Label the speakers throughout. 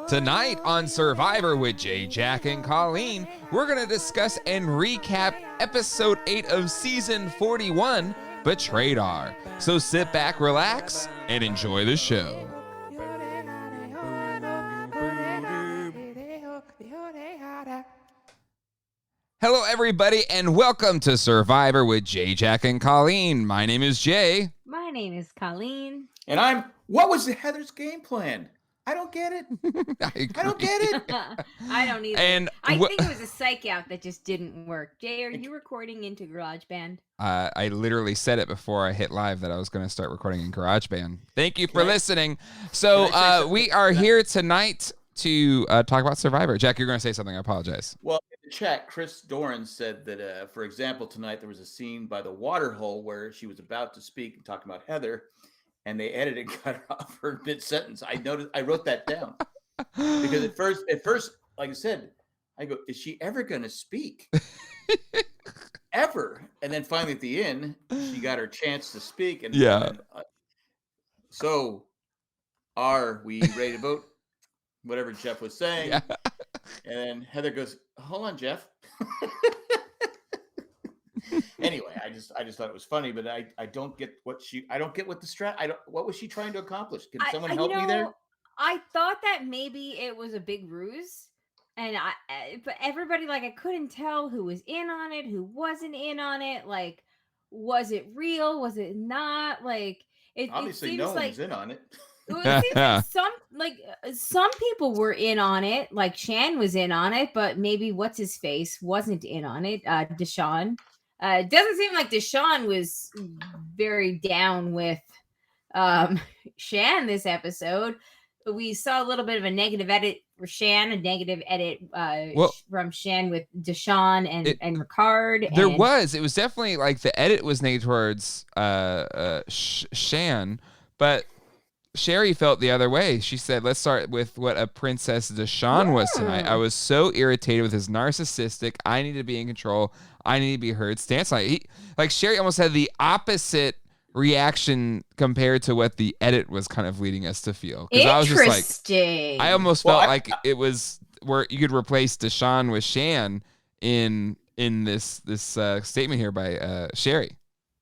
Speaker 1: Tonight on Survivor with Jay, Jack, and Colleen, we're going to discuss and recap episode 8 of season 41, Betraydar. So sit back, relax, and enjoy the show. Hello, everybody, and welcome to Survivor with Jay, Jack, and Colleen. My name is Jay.
Speaker 2: My name is Colleen.
Speaker 3: And what was Heather's game plan? I don't get it. I don't get it.
Speaker 2: I don't either.
Speaker 1: And
Speaker 2: I think it was a psych out that just didn't work. Jay, are you recording into GarageBand?
Speaker 1: I literally said it before I hit live that I was going to start recording in GarageBand. Thank you for listening. So we are here tonight to talk about Survivor. Jack, you're going to say something. I apologize.
Speaker 3: Well, in the chat, Chris Doran said that, for example, tonight there was a scene by the water hole where she was about to speak and talking about Heather, and they edited and cut her off her mid-sentence. I wrote that down because at first, like I said, I go, is she ever going to speak? Ever? And then finally at the end, she got her chance to speak. And so are we ready to vote? Whatever Jeff was saying. Yeah. And then Heather goes, hold on, Jeff. Anyway, I just thought it was funny, but I don't get what what was she trying to accomplish? Can someone help me there?
Speaker 2: I thought that maybe it was a big ruse, and but everybody, like, I couldn't tell who was in on it, who wasn't in on it. Like, was it real? Was it not? Like,
Speaker 3: obviously no one's in on it.
Speaker 2: It seems like some people were in on it, like Shan was in on it, but maybe what's his face wasn't in on it. Deshaun. It doesn't seem like Deshaun was very down with Shan this episode. We saw a little bit of a negative edit for Shan, a negative edit from Shan with Deshaun and Ricard.
Speaker 1: It was definitely like the edit was negative towards Shan, but Sherry felt the other way. She said, let's start with what a Princess Deshaun was tonight. I was so irritated with his narcissistic, I need to be in control, I need to be heard stance. Like Sherry almost had the opposite reaction compared to what the edit was kind of leading us to feel.
Speaker 2: Interesting.
Speaker 1: I was just like, I almost felt like it was where you could replace Deshaun with Shan in this statement here by Sherry.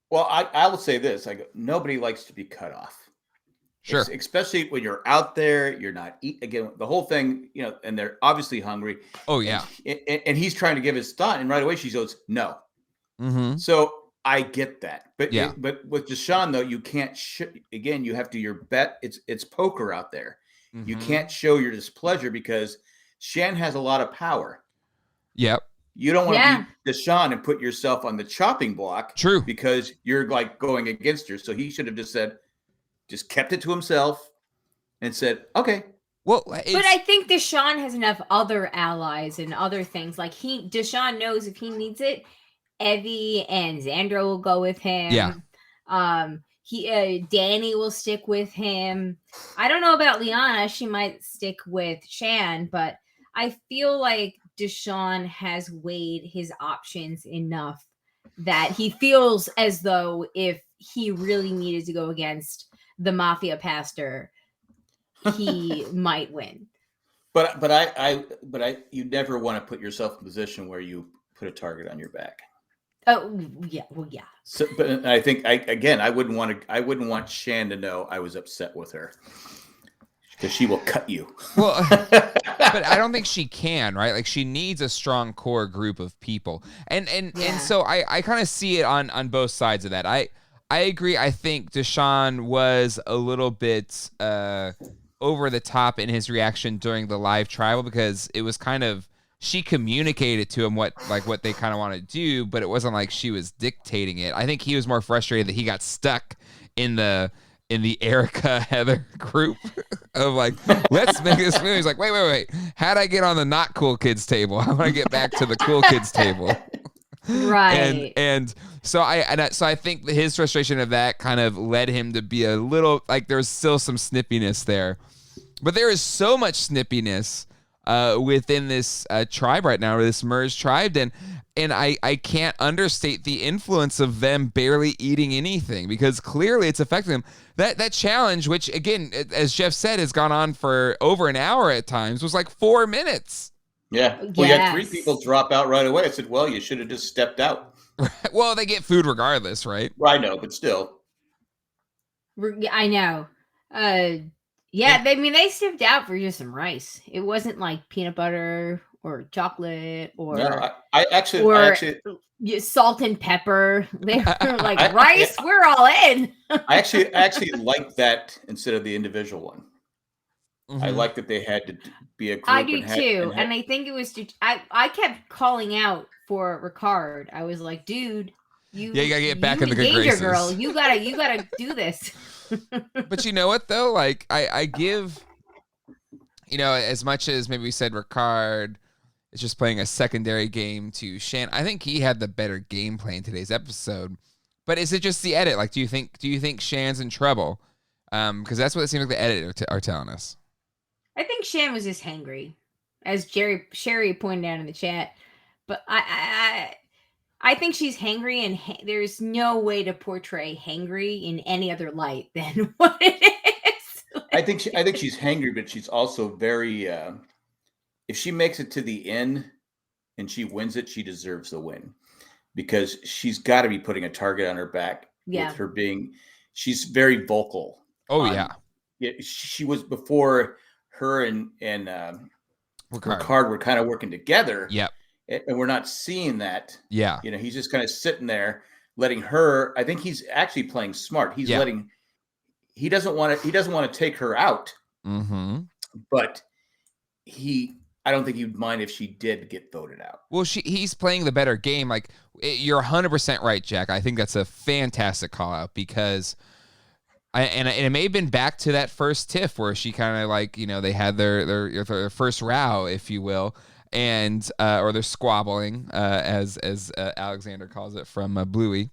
Speaker 3: Well, I will say this. Nobody likes to be cut off.
Speaker 1: Sure.
Speaker 3: Especially when you're out there, you're not again, the whole thing, and they're obviously hungry.
Speaker 1: Oh, yeah.
Speaker 3: And he's trying to give his thought, and right away she goes, no.
Speaker 1: Mm-hmm.
Speaker 3: So I get that. But but with Deshaun, though, you can't, again, you have to, your bet, it's poker out there. Mm-hmm. You can't show your displeasure because Shan has a lot of power.
Speaker 1: Yep.
Speaker 3: You don't want to be Deshaun and put yourself on the chopping block.
Speaker 1: True.
Speaker 3: Because you're like going against her. So he should have just kept it to himself and said, okay.
Speaker 1: Well,
Speaker 2: but I think Deshaun has enough other allies and other things. Like Deshaun knows if he needs it, Evie and Xandra will go with him.
Speaker 1: Yeah.
Speaker 2: Danny will stick with him. I don't know about Liana. She might stick with Shan, but I feel like Deshaun has weighed his options enough that he feels as though if he really needed to go against the mafia pastor, he might win.
Speaker 3: But you never want to put yourself in a position where you put a target on your back.
Speaker 2: Oh yeah, well yeah.
Speaker 3: So, but I think I wouldn't want Shan to know I was upset with her because she will cut you.
Speaker 1: Well, but I don't think she can, right? Like she needs a strong core group of people, and so I kind of see it on both sides of that. I agree. I think Deshaun was a little bit over the top in his reaction during the live tribal because it was kind of she communicated to him what they kind of want to do, but it wasn't like she was dictating it. I think he was more frustrated that he got stuck in the Erica Heather group of like, let's make this movie. He's like, wait. How'd I get on the not cool kids table? I want to get back to the cool kids table.
Speaker 2: Right.
Speaker 1: And so I think his frustration of that kind of led him to be a little like there's still some snippiness there, but there is so much snippiness within this tribe right now, or this merged tribe, and I can't understate the influence of them barely eating anything, because clearly it's affecting them. That challenge, which again, as Jeff said, has gone on for over an hour at times, was like 4 minutes.
Speaker 3: Yeah. Well, you had 3 people drop out right away. I said, well, you should have just stepped out.
Speaker 1: Well, they get food regardless, right?
Speaker 3: I know, but still.
Speaker 2: I know. Yeah, they stepped out for just some rice. It wasn't like peanut butter or chocolate or
Speaker 3: no, I actually
Speaker 2: salt and pepper. They were like rice. We're all in.
Speaker 3: I actually like that instead of the individual one. Mm-hmm. I like that they had to be a group.
Speaker 2: I do too, and I think it was. I kept calling out for Ricard. I was like, dude, you
Speaker 1: gotta get back in the good graces,
Speaker 2: girl. You gotta do this.
Speaker 1: But you know what though? Like I give, as much as maybe we said Ricard is just playing a secondary game to Shan, I think he had the better gameplay in today's episode. But is it just the edit? Like, do you think Shan's in trouble? Because that's what it seems like the edit are telling us.
Speaker 2: I think Shan was just hangry, as Sherry pointed out in the chat. But I think she's hangry, and there's no way to portray hangry in any other light than what it is.
Speaker 3: I think she's hangry, but she's also very. If she makes it to the end and she wins it, she deserves the win, because she's got to be putting a target on her back.
Speaker 2: Yeah.
Speaker 3: With her being, she's very vocal.
Speaker 1: Oh yeah.
Speaker 3: She was before. Her and Ricard were kind of working together.
Speaker 1: Yep.
Speaker 3: And we're not seeing that.
Speaker 1: Yeah.
Speaker 3: He's just kind of sitting there letting her. I think he's actually playing smart. He's letting. He doesn't want to take her out.
Speaker 1: Mm-hmm.
Speaker 3: But I don't think he'd mind if she did get voted out.
Speaker 1: Well, he's playing the better game. Like, you're 100% right, Jack. I think that's a fantastic call out, because. And it may have been back to that first tiff where she kind of like, they had their first row, if you will, and or their squabbling, as Alexander calls it from Bluey.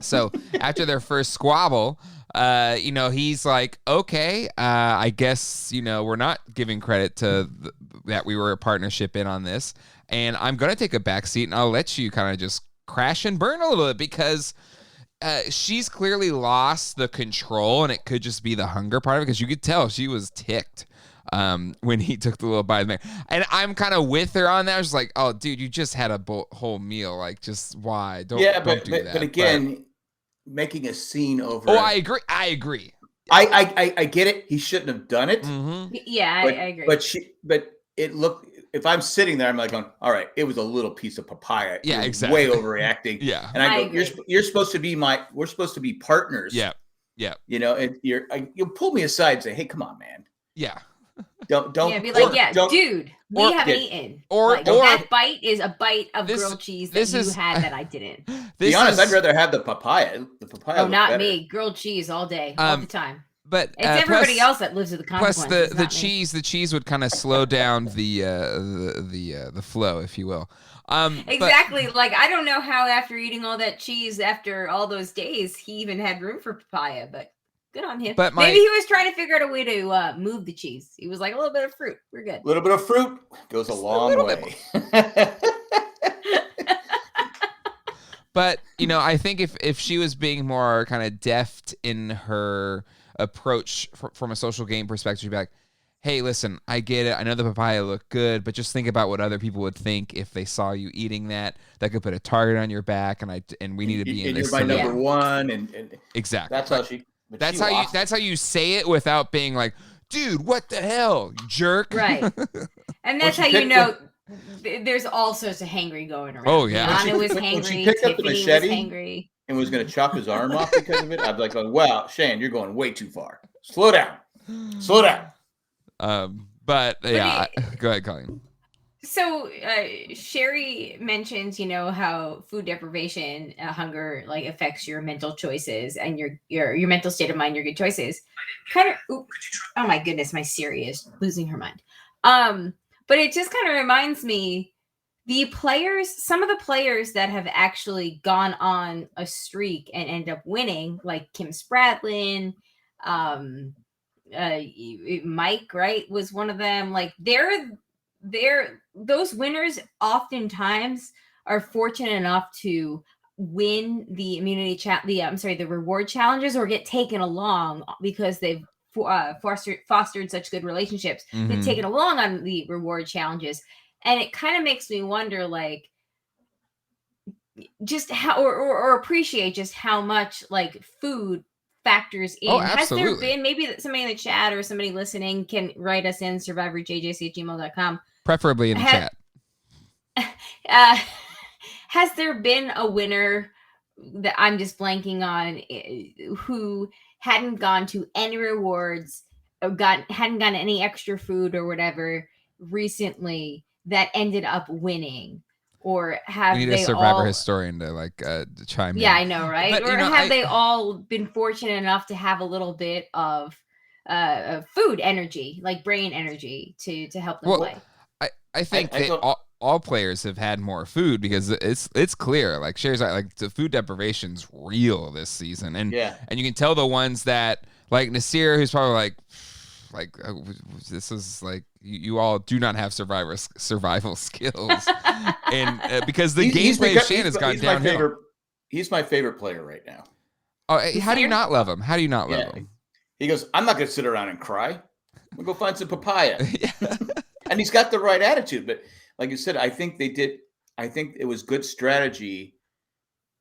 Speaker 1: So after their first squabble, he's like, okay, I guess, we're not giving credit to that we were a partnership in on this, and I'm going to take a back seat and I'll let you kind of just crash and burn a little bit, because she's clearly lost the control, and it could just be the hunger part of it, because you could tell she was ticked when he took the little bite. And I'm kind of with her on that. I was like, oh, dude, you just had a whole meal. Like, just why? Don't do that.
Speaker 3: But again, making a scene over.
Speaker 1: Oh, I agree.
Speaker 3: I get it. He shouldn't have done it.
Speaker 2: Mm-hmm. Yeah, I agree.
Speaker 3: But it looked. If I'm sitting there, I'm like going, all right, it was a little piece of papaya.
Speaker 1: Yeah, exactly.
Speaker 3: Way overreacting.
Speaker 1: Yeah.
Speaker 3: And I go, you're supposed to be we're supposed to be partners.
Speaker 1: Yeah. Yeah.
Speaker 3: And you'll pull me aside and say, hey, come on, man.
Speaker 1: Yeah.
Speaker 3: Don't.
Speaker 2: Yeah, be like, dude, we haven't eaten. Or that bite is a bite of grilled cheese that you had that I didn't.
Speaker 3: Be honest, I'd rather have the papaya. The papaya.
Speaker 2: Oh, not better. Me. Grilled cheese all day, all the time.
Speaker 1: But
Speaker 2: it's everybody else that lives with the consequences.
Speaker 1: Plus the cheese would kind of slow down the flow, if you will.
Speaker 2: Exactly. Like, I don't know how after eating all that cheese after all those days he even had room for papaya, but good on him.
Speaker 1: But
Speaker 2: maybe he was trying to figure out a way to move the cheese. He was like, a little bit of fruit. We're good.
Speaker 3: A little bit of fruit goes a long way.
Speaker 1: But, I think if she was being more kind of deft in her approach from a social game perspective, she'd be like, hey, listen, I get it. I know the papaya looked good, but just think about what other people would think if they saw you eating that. That could put a target on your back, and we need to be in this.
Speaker 3: You're my number one, and
Speaker 1: exactly.
Speaker 3: That's how she.
Speaker 1: That's how you say it without being like, dude, what the hell, you jerk.
Speaker 2: Right. And that's how you know. There's all sorts of hangry going around.
Speaker 1: Oh yeah.
Speaker 2: Anna was hangry.
Speaker 3: She picked up the machete
Speaker 2: was hangry.
Speaker 3: And was going to chop his arm off because of it. I'd be like, wow, Shane, you're going way too far. Slow down.
Speaker 1: But yeah, go ahead, Colleen.
Speaker 2: So Sherry mentions, how food deprivation, hunger, like affects your mental choices and your mental state of mind, your good choices. Oh my goodness, my Siri is losing her mind. But it just kind of reminds me, some of the players that have actually gone on a streak and end up winning, like Kim Spradlin, Mike, right, was one of them. Like, they're those winners oftentimes are fortunate enough to win the the reward challenges or get taken along because they've fostered such good relationships. They've taken along on the reward challenges, and it kind of makes me wonder, like, just how or appreciate just how much like food factors in. Has there been, maybe somebody in the chat or somebody listening can write us in SurvivorJJC@gmail.com,
Speaker 1: preferably in the chat.
Speaker 2: Has there been a winner that I'm just blanking on who hadn't gone to any rewards or hadn't gotten any extra food or whatever recently that ended up winning? Or have
Speaker 1: we need
Speaker 2: they
Speaker 1: a Survivor historian to like chime in?
Speaker 2: Yeah, I know, right? But, or have they all been fortunate enough to have a little bit of food energy, like brain energy, to help them play?
Speaker 1: I think all players have had more food because it's clear. Like Sherry's like the food deprivation's real this season, and you can tell the ones that like Nasir, who's probably like this is like you all do not have survival skills, and because the gameplay of Shan has gone downhill.
Speaker 3: He's my favorite player right now.
Speaker 1: Oh, how do you not love him? How do you not love him?
Speaker 3: He goes, I'm not going to sit around and cry. We'll go find some papaya. And he's got the right attitude. But like you said, I think it was good strategy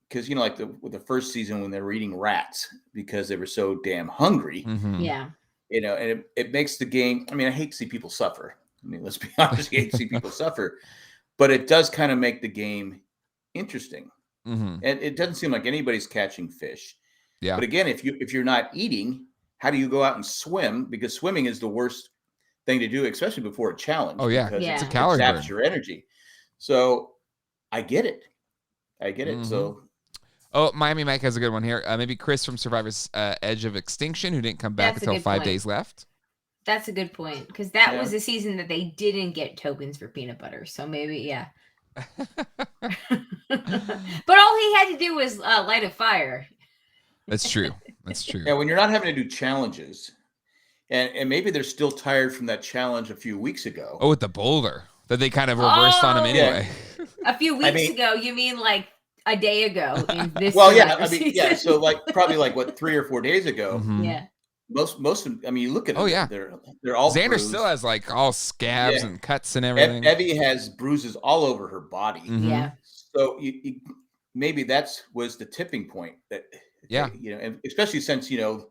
Speaker 3: because, you know, like with the first season when they were eating rats because they were so damn hungry.
Speaker 2: Yeah.
Speaker 3: You know, and it makes the game. I mean, I hate to see people suffer. I mean, let's be honest, I hate to see people suffer. But it does kind of make the game interesting. And it doesn't seem like anybody's catching fish.
Speaker 1: Yeah.
Speaker 3: But again, if you're not eating, how do you go out and swim? Because swimming is the worst thing to do, especially before a challenge.
Speaker 1: Oh yeah,
Speaker 3: because
Speaker 1: it's a calorie burn.
Speaker 3: It saps your energy. So I get it. So.
Speaker 1: Oh, Miami Mike has a good one here. Maybe Chris from Survivor's Edge of Extinction, who didn't come back until 5 days left.
Speaker 2: That's a good point, because that was the season that they didn't get tokens for peanut butter. So maybe, but all he had to do was light a fire.
Speaker 1: That's true. That's true.
Speaker 3: Yeah, when you're not having to do challenges, and maybe they're still tired from that challenge a few weeks ago.
Speaker 1: Oh, with the boulder that they kind of reversed on him anyway.
Speaker 2: A few weeks ago, you mean like a day ago in this
Speaker 3: season. So like probably like what 3 or 4 days ago.
Speaker 2: Yeah.
Speaker 3: Most of them, I mean, you look at them.
Speaker 1: Oh yeah,
Speaker 3: they're all.
Speaker 1: Xander
Speaker 3: bruised.
Speaker 1: still has like all scabs and cuts and everything.
Speaker 3: Evie has bruises all over her body.
Speaker 2: Yeah.
Speaker 3: So you maybe was the tipping point that.
Speaker 1: Yeah.
Speaker 3: You know, and especially since, you know,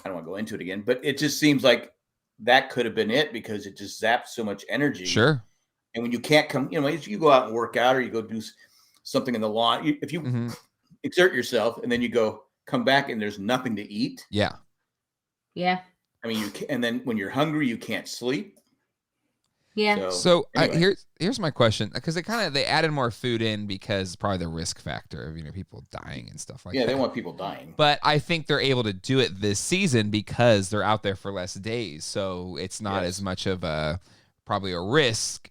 Speaker 3: I don't want to go into it again, but it just seems like that could have been it because it just zapped so much energy.
Speaker 1: Sure.
Speaker 3: And when you can't come, you know, if you go out and work out or you go do something in the lawn, if you exert yourself and then you come back and there's nothing to eat.
Speaker 1: Yeah.
Speaker 2: Yeah.
Speaker 3: I mean, and then when you're hungry, you can't sleep.
Speaker 2: Yeah.
Speaker 1: So
Speaker 3: anyway.
Speaker 1: Here's my question, because they added more food in because probably the risk factor of, you know, people dying and stuff like that.
Speaker 3: Yeah, they want people dying.
Speaker 1: But I think they're able to do it this season because they're out there for less days, so it's not as much of probably a risk.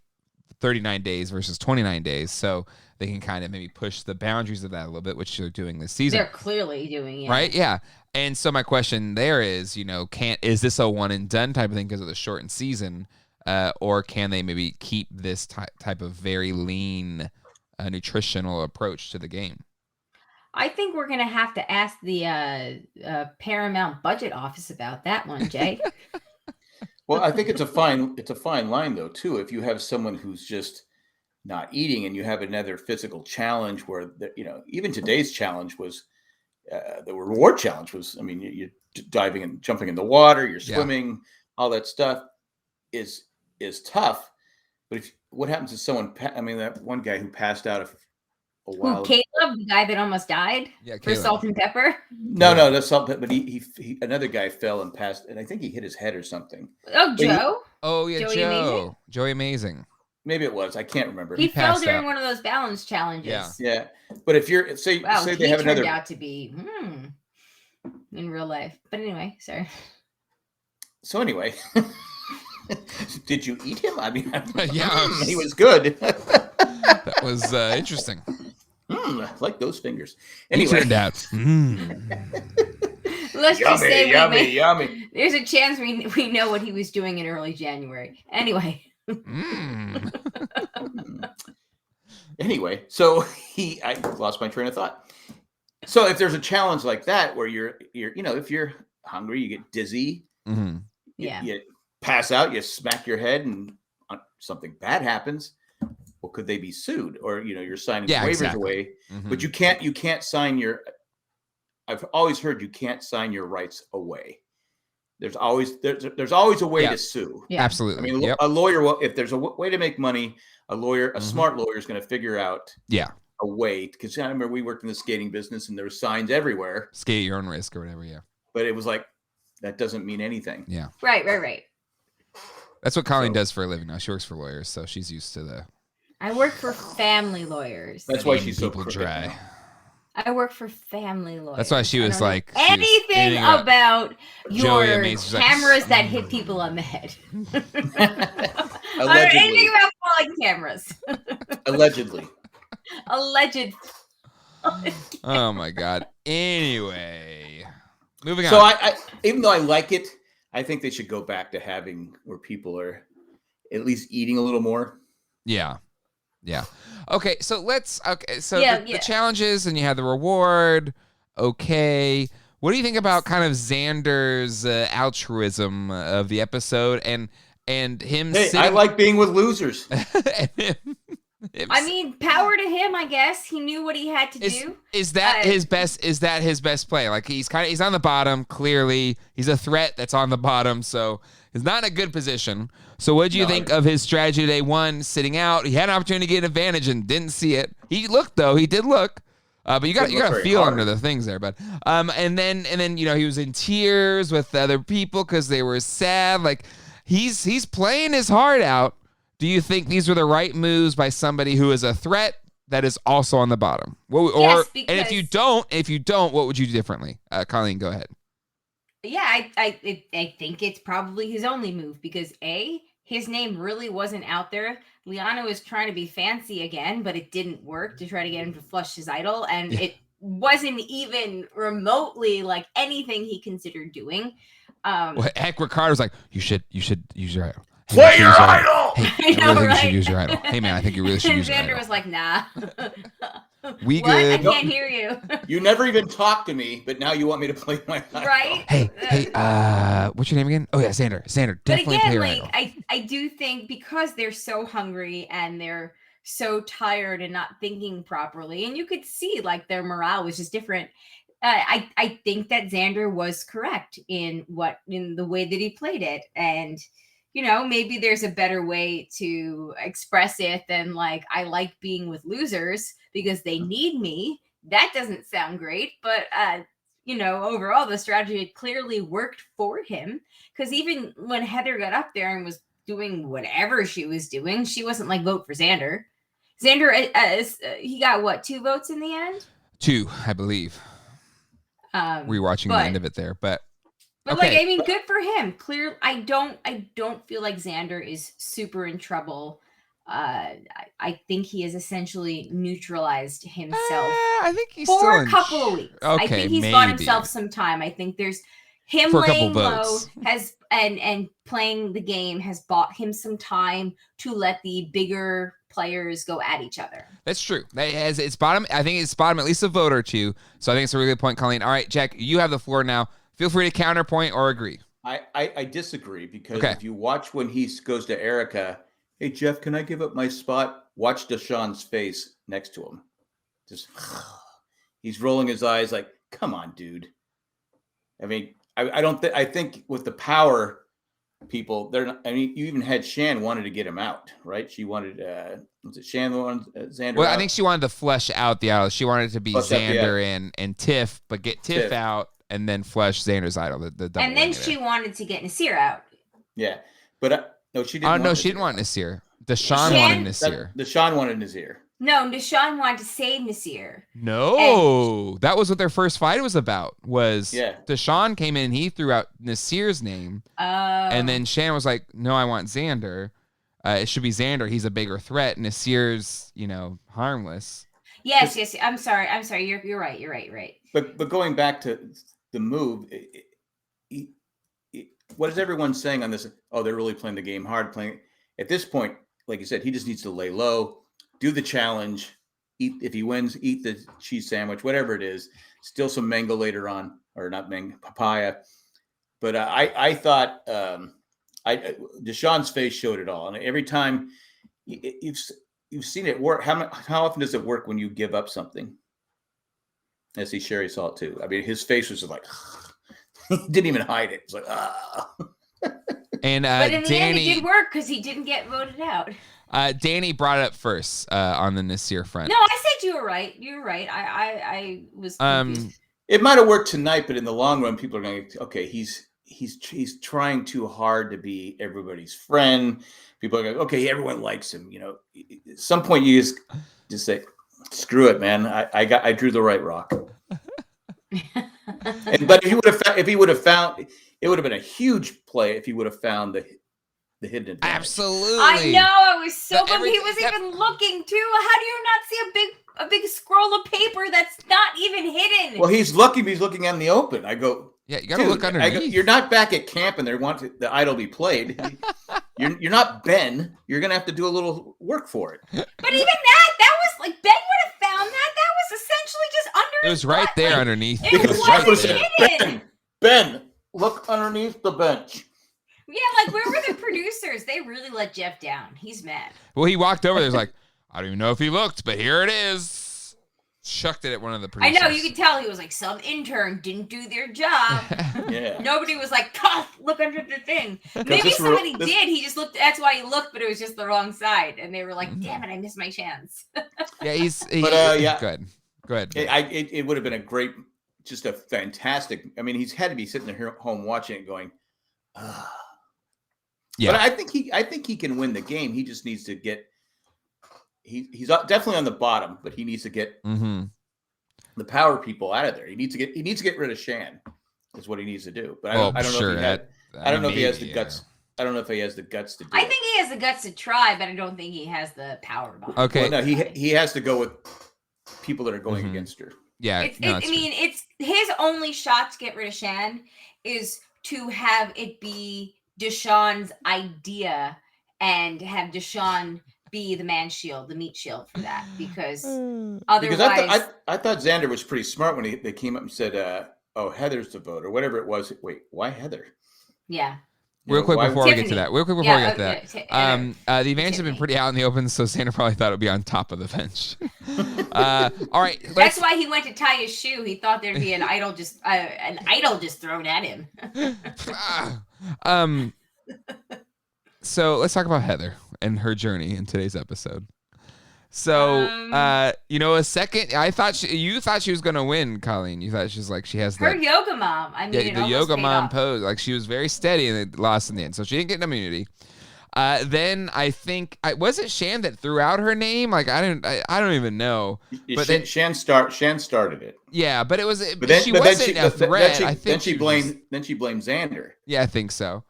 Speaker 1: 39 days versus 29 days, so they can kind of maybe push the boundaries of that a little bit, which they're doing this season.
Speaker 2: They're clearly doing it,
Speaker 1: right? Yeah. And so my question there is, you know, is this a one and done type of thing because of the shortened season? Or can they maybe keep this type of very lean nutritional approach to the game?
Speaker 2: I think we're going to have to ask the Paramount budget office about that one, Jay.
Speaker 3: Well, I think it's a fine line though too. If you have someone who's just not eating and you have another physical challenge where you know, even today's challenge was the reward challenge was, I mean, you're diving and jumping in the water, you're swimming, all that stuff is tough. But what happens if someone? I mean, that one guy who passed out a while.
Speaker 2: Caleb, the guy that almost died for salt and pepper.
Speaker 3: No, that's salt. But he another guy fell and passed, and I think he hit his head or something.
Speaker 2: Oh, Joe.
Speaker 1: Joey Amazing.
Speaker 3: Maybe it was. I can't remember.
Speaker 2: He fell during one of those balance challenges.
Speaker 3: Yeah. But if you're say they have another,
Speaker 2: turned out to be in real life. But anyway, sorry.
Speaker 3: So anyway. Did you eat him? I mean, he was good.
Speaker 1: That was interesting.
Speaker 3: I like those fingers. Anyway,
Speaker 1: he turned out.
Speaker 2: Let's just say
Speaker 3: yummy.
Speaker 2: There's a chance we know what he was doing in early January. Anyway.
Speaker 3: Anyway, so I lost my train of thought. So if there's a challenge like that where you're if you're hungry, you get dizzy, you pass out, you smack your head, and something bad happens. Well, could they be sued? Or you're signing waivers away, but you can't sign your. I've always heard you can't sign your rights away. There's always a way to sue.
Speaker 1: Yeah. Absolutely.
Speaker 3: I mean, a lawyer will, if there's a way to make money, a smart lawyer is going to figure out a way. Because I remember we worked in the skating business and there were signs everywhere.
Speaker 1: Skate at your own risk or whatever, yeah.
Speaker 3: But it was like, that doesn't mean anything.
Speaker 1: Yeah.
Speaker 2: Right.
Speaker 1: That's what Colleen does for a living now. She works for lawyers, so she's used to the...
Speaker 2: I work for family lawyers.
Speaker 3: That's why she's so
Speaker 1: dry.
Speaker 3: Now.
Speaker 2: I work for family lawyers.
Speaker 1: That's why she was like
Speaker 2: anything about your cameras that hit people on the head.
Speaker 3: Allegedly.
Speaker 2: Anything about falling cameras.
Speaker 3: Allegedly.
Speaker 2: Alleged.
Speaker 1: Oh my God. Anyway, moving on.
Speaker 3: So I even though I like it, I think they should go back to having where people are at least eating a little more.
Speaker 1: Yeah. Okay, so the challenges and you have the reward. Okay. What do you think about kind of Xander's altruism of the episode and him sitting...
Speaker 3: I like being with losers.
Speaker 2: I mean, power to him, I guess. He knew what he had to do.
Speaker 1: Is that his best play? Like he's on the bottom, clearly. He's a threat that's on the bottom, so he's not in a good position. So what did you think of his strategy today? One, sitting out. He had an opportunity to get an advantage and didn't see it. He looked though. He did look. But you got to feel under the things there. But and then he was in tears with the other people because they were sad. Like he's playing his heart out. Do you think these were the right moves by somebody who is a threat that is also on the bottom? And if you don't, what would you do differently? Colleen, go ahead.
Speaker 2: Yeah, I think it's probably his only move because his name really wasn't out there. Liana was trying to be fancy again, but it didn't work to try to get him to flush his idol, and it wasn't even remotely like anything he considered doing.
Speaker 1: Heck, Ricardo was like, "You should use your idol.
Speaker 3: Play your idol."
Speaker 1: Hey, I really think you should use your idol. Hey man, I think you really should use your idol.
Speaker 2: Xander was like, "Nah."
Speaker 1: We
Speaker 2: what?
Speaker 1: good.
Speaker 2: I can't hear you.
Speaker 3: You never even talked to me, but now you want me to play my idol.
Speaker 2: Right?
Speaker 1: Hey, what's your name again? Oh yeah, Xander, definitely play your idol.
Speaker 2: I do think because they're so hungry and they're so tired and not thinking properly, and you could see like their morale was just different. I think that Xander was correct in the way that he played it, and maybe there's a better way to express it than like, I like being with losers because they need me. That doesn't sound great, but overall the strategy clearly worked for him because even when Heather got up there and was doing whatever she was doing, she wasn't like, vote for Xander. Xander, he got what, 2 votes in the end?
Speaker 1: 2, I believe. Rewatching the end of it there, but
Speaker 2: okay. Good for him. Clear. I don't feel like Xander is super in trouble. I think he has essentially neutralized himself.
Speaker 1: I think he's
Speaker 2: for
Speaker 1: still
Speaker 2: a couple of weeks.
Speaker 1: Okay,
Speaker 2: I think he's bought himself some time. I think there's him laying low and playing the game has bought him some time to let the bigger players go at each other.
Speaker 1: That's true. It's bottom. I think it's bottom at least a vote or 2. So I think it's a really good point, Colleen. All right, Jack, you have the floor now. Feel free to counterpoint or agree.
Speaker 3: I disagree because if you watch when he goes to Erica, hey, Jeff, can I give up my spot? Watch Deshaun's face next to him. Just he's rolling his eyes like, come on, dude. I mean, I think with the power people, you even had Shan wanted to get him out, right? She wanted, was it Shan the one, Xander?
Speaker 1: Well,
Speaker 3: out?
Speaker 1: I think she wanted to flesh out the idol. She wanted it to be Xander and Tiff, but get Tiff out. And then flush Xander's idol. The double
Speaker 2: and then she wanted to get Nasir out.
Speaker 3: Yeah, but no, she didn't.
Speaker 1: No, she didn't want Nasir. Deshaun wanted Nasir.
Speaker 3: Deshaun wanted Nasir.
Speaker 2: No, Deshaun wanted to save Nasir.
Speaker 1: No, that was what their first fight was about. Deshaun came in and he threw out Nasir's name. And then Shan was like, "No, I want Xander. It should be Xander. He's a bigger threat. Nasir's, harmless."
Speaker 2: Yes. I'm sorry. You're right. You're right.
Speaker 3: But going back to the move, what is everyone saying on this? Oh, they're really playing the game hard. At this point, like you said, he just needs to lay low, do the challenge, eat. If he wins, eat the cheese sandwich, whatever it is. Still some mango later on, or not mango, papaya. But I thought Deshaun's face showed it all, and every time you've seen it work. How often does it work when you give up something? I see Sherry saw it too. I mean, his face was just like he didn't even hide it. It's like
Speaker 1: And
Speaker 2: but in the end, it did work because he didn't get voted out.
Speaker 1: Danny brought it up first on the Nasir front.
Speaker 2: No, I said you were right. You were right. I was confused.
Speaker 3: It might have worked tonight, but in the long run, people are going, okay, he's trying too hard to be everybody's friend. People are going, okay, everyone likes him. You know, at some point you just say, screw it, man. I drew the right rock. But if he would have found, it would have been a huge play if he would have found the hidden advantage.
Speaker 1: Absolutely.
Speaker 2: I know. I was so bummed he was even looking too. How do you not see a big scroll of paper that's not even hidden?
Speaker 3: Well, he's lucky he's looking out in the open. I go,
Speaker 1: yeah, you got to look underneath.
Speaker 3: You're not back at camp and they want the idol be played. You're not Ben. You're going to have to do a little work for it.
Speaker 2: But even that was like, Ben would have found that. That was essentially just under
Speaker 1: It was right there underneath.
Speaker 2: It wasn't hidden.
Speaker 3: Ben, look underneath the bench.
Speaker 2: Yeah, like, where were the producers? They really let Jeff down. He's mad.
Speaker 1: Well, he walked over there. He's like, I don't even know if he looked, but here it is. Chucked it at one of the producers.
Speaker 2: I know, you could tell he was like, some intern didn't do their job.
Speaker 3: Yeah.
Speaker 2: Nobody was like, look under the thing. Maybe somebody did. He just looked, that's why he looked, but it was just the wrong side. And they were like, damn it, I missed my chance.
Speaker 1: Yeah,
Speaker 3: yeah.
Speaker 1: Good.
Speaker 3: It would have been just a fantastic, I mean, he's had to be sitting there home watching it going, Yeah. But I think he can win the game. He just needs to get. He's definitely on the bottom, but he needs to get the power people out of there. He needs to get rid of Shan. Is what he needs to do. But I don't know if he has the guts. I don't know if he has the guts to do it.
Speaker 2: I think he has the guts to try, but I don't think he has the power behind it.
Speaker 1: Okay.
Speaker 3: Well, no, he has to go with people that are going against her.
Speaker 1: Yeah.
Speaker 2: It's his only shot to get rid of Shan is to have it be Deshaun's idea and have Deshaun be the man shield, the meat shield for that, because otherwise.
Speaker 3: Because I thought Xander was pretty smart when they came up and said, "Oh, Heather's the vote," or whatever it was. Wait, why Heather?
Speaker 2: Yeah.
Speaker 1: Real quick before we get to that. The advantage have been pretty out in the open, so Xander probably thought it would be on top of the bench. All right.
Speaker 2: That's why he went to tie his shoe. He thought there'd be an idol just thrown at him.
Speaker 1: So let's talk about Heather and her journey in today's episode. So, I thought you thought she was going to win, Colleen. You thought she has
Speaker 2: her yoga mom. I mean,
Speaker 1: the yoga mom pose. Like, she was very steady and it lost in the end. So she didn't get an immunity. Then I think was it Shan that threw out her name? Like, I don't even know. But
Speaker 3: Shan started it.
Speaker 1: Yeah, but it was. But she wasn't a threat.
Speaker 3: Then she blamed Xander.
Speaker 1: Yeah, I think so.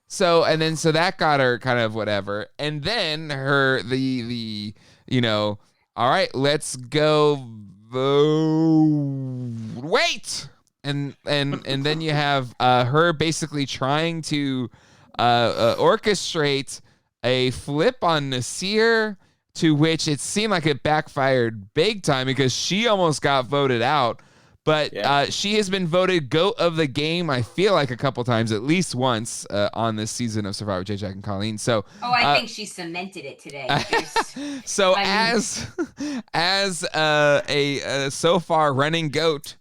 Speaker 1: So that got her kind of whatever. And then all right, let's go wait. And then you have her basically trying to orchestrate a flip on Nasir, to which it seemed like it backfired big time because she almost got voted out. But she has been voted GOAT of the game, I feel like, a couple times, at least once on this season of SurvivorJJC and Colleen. So,
Speaker 2: I think she cemented it today.
Speaker 1: So as a so far running GOAT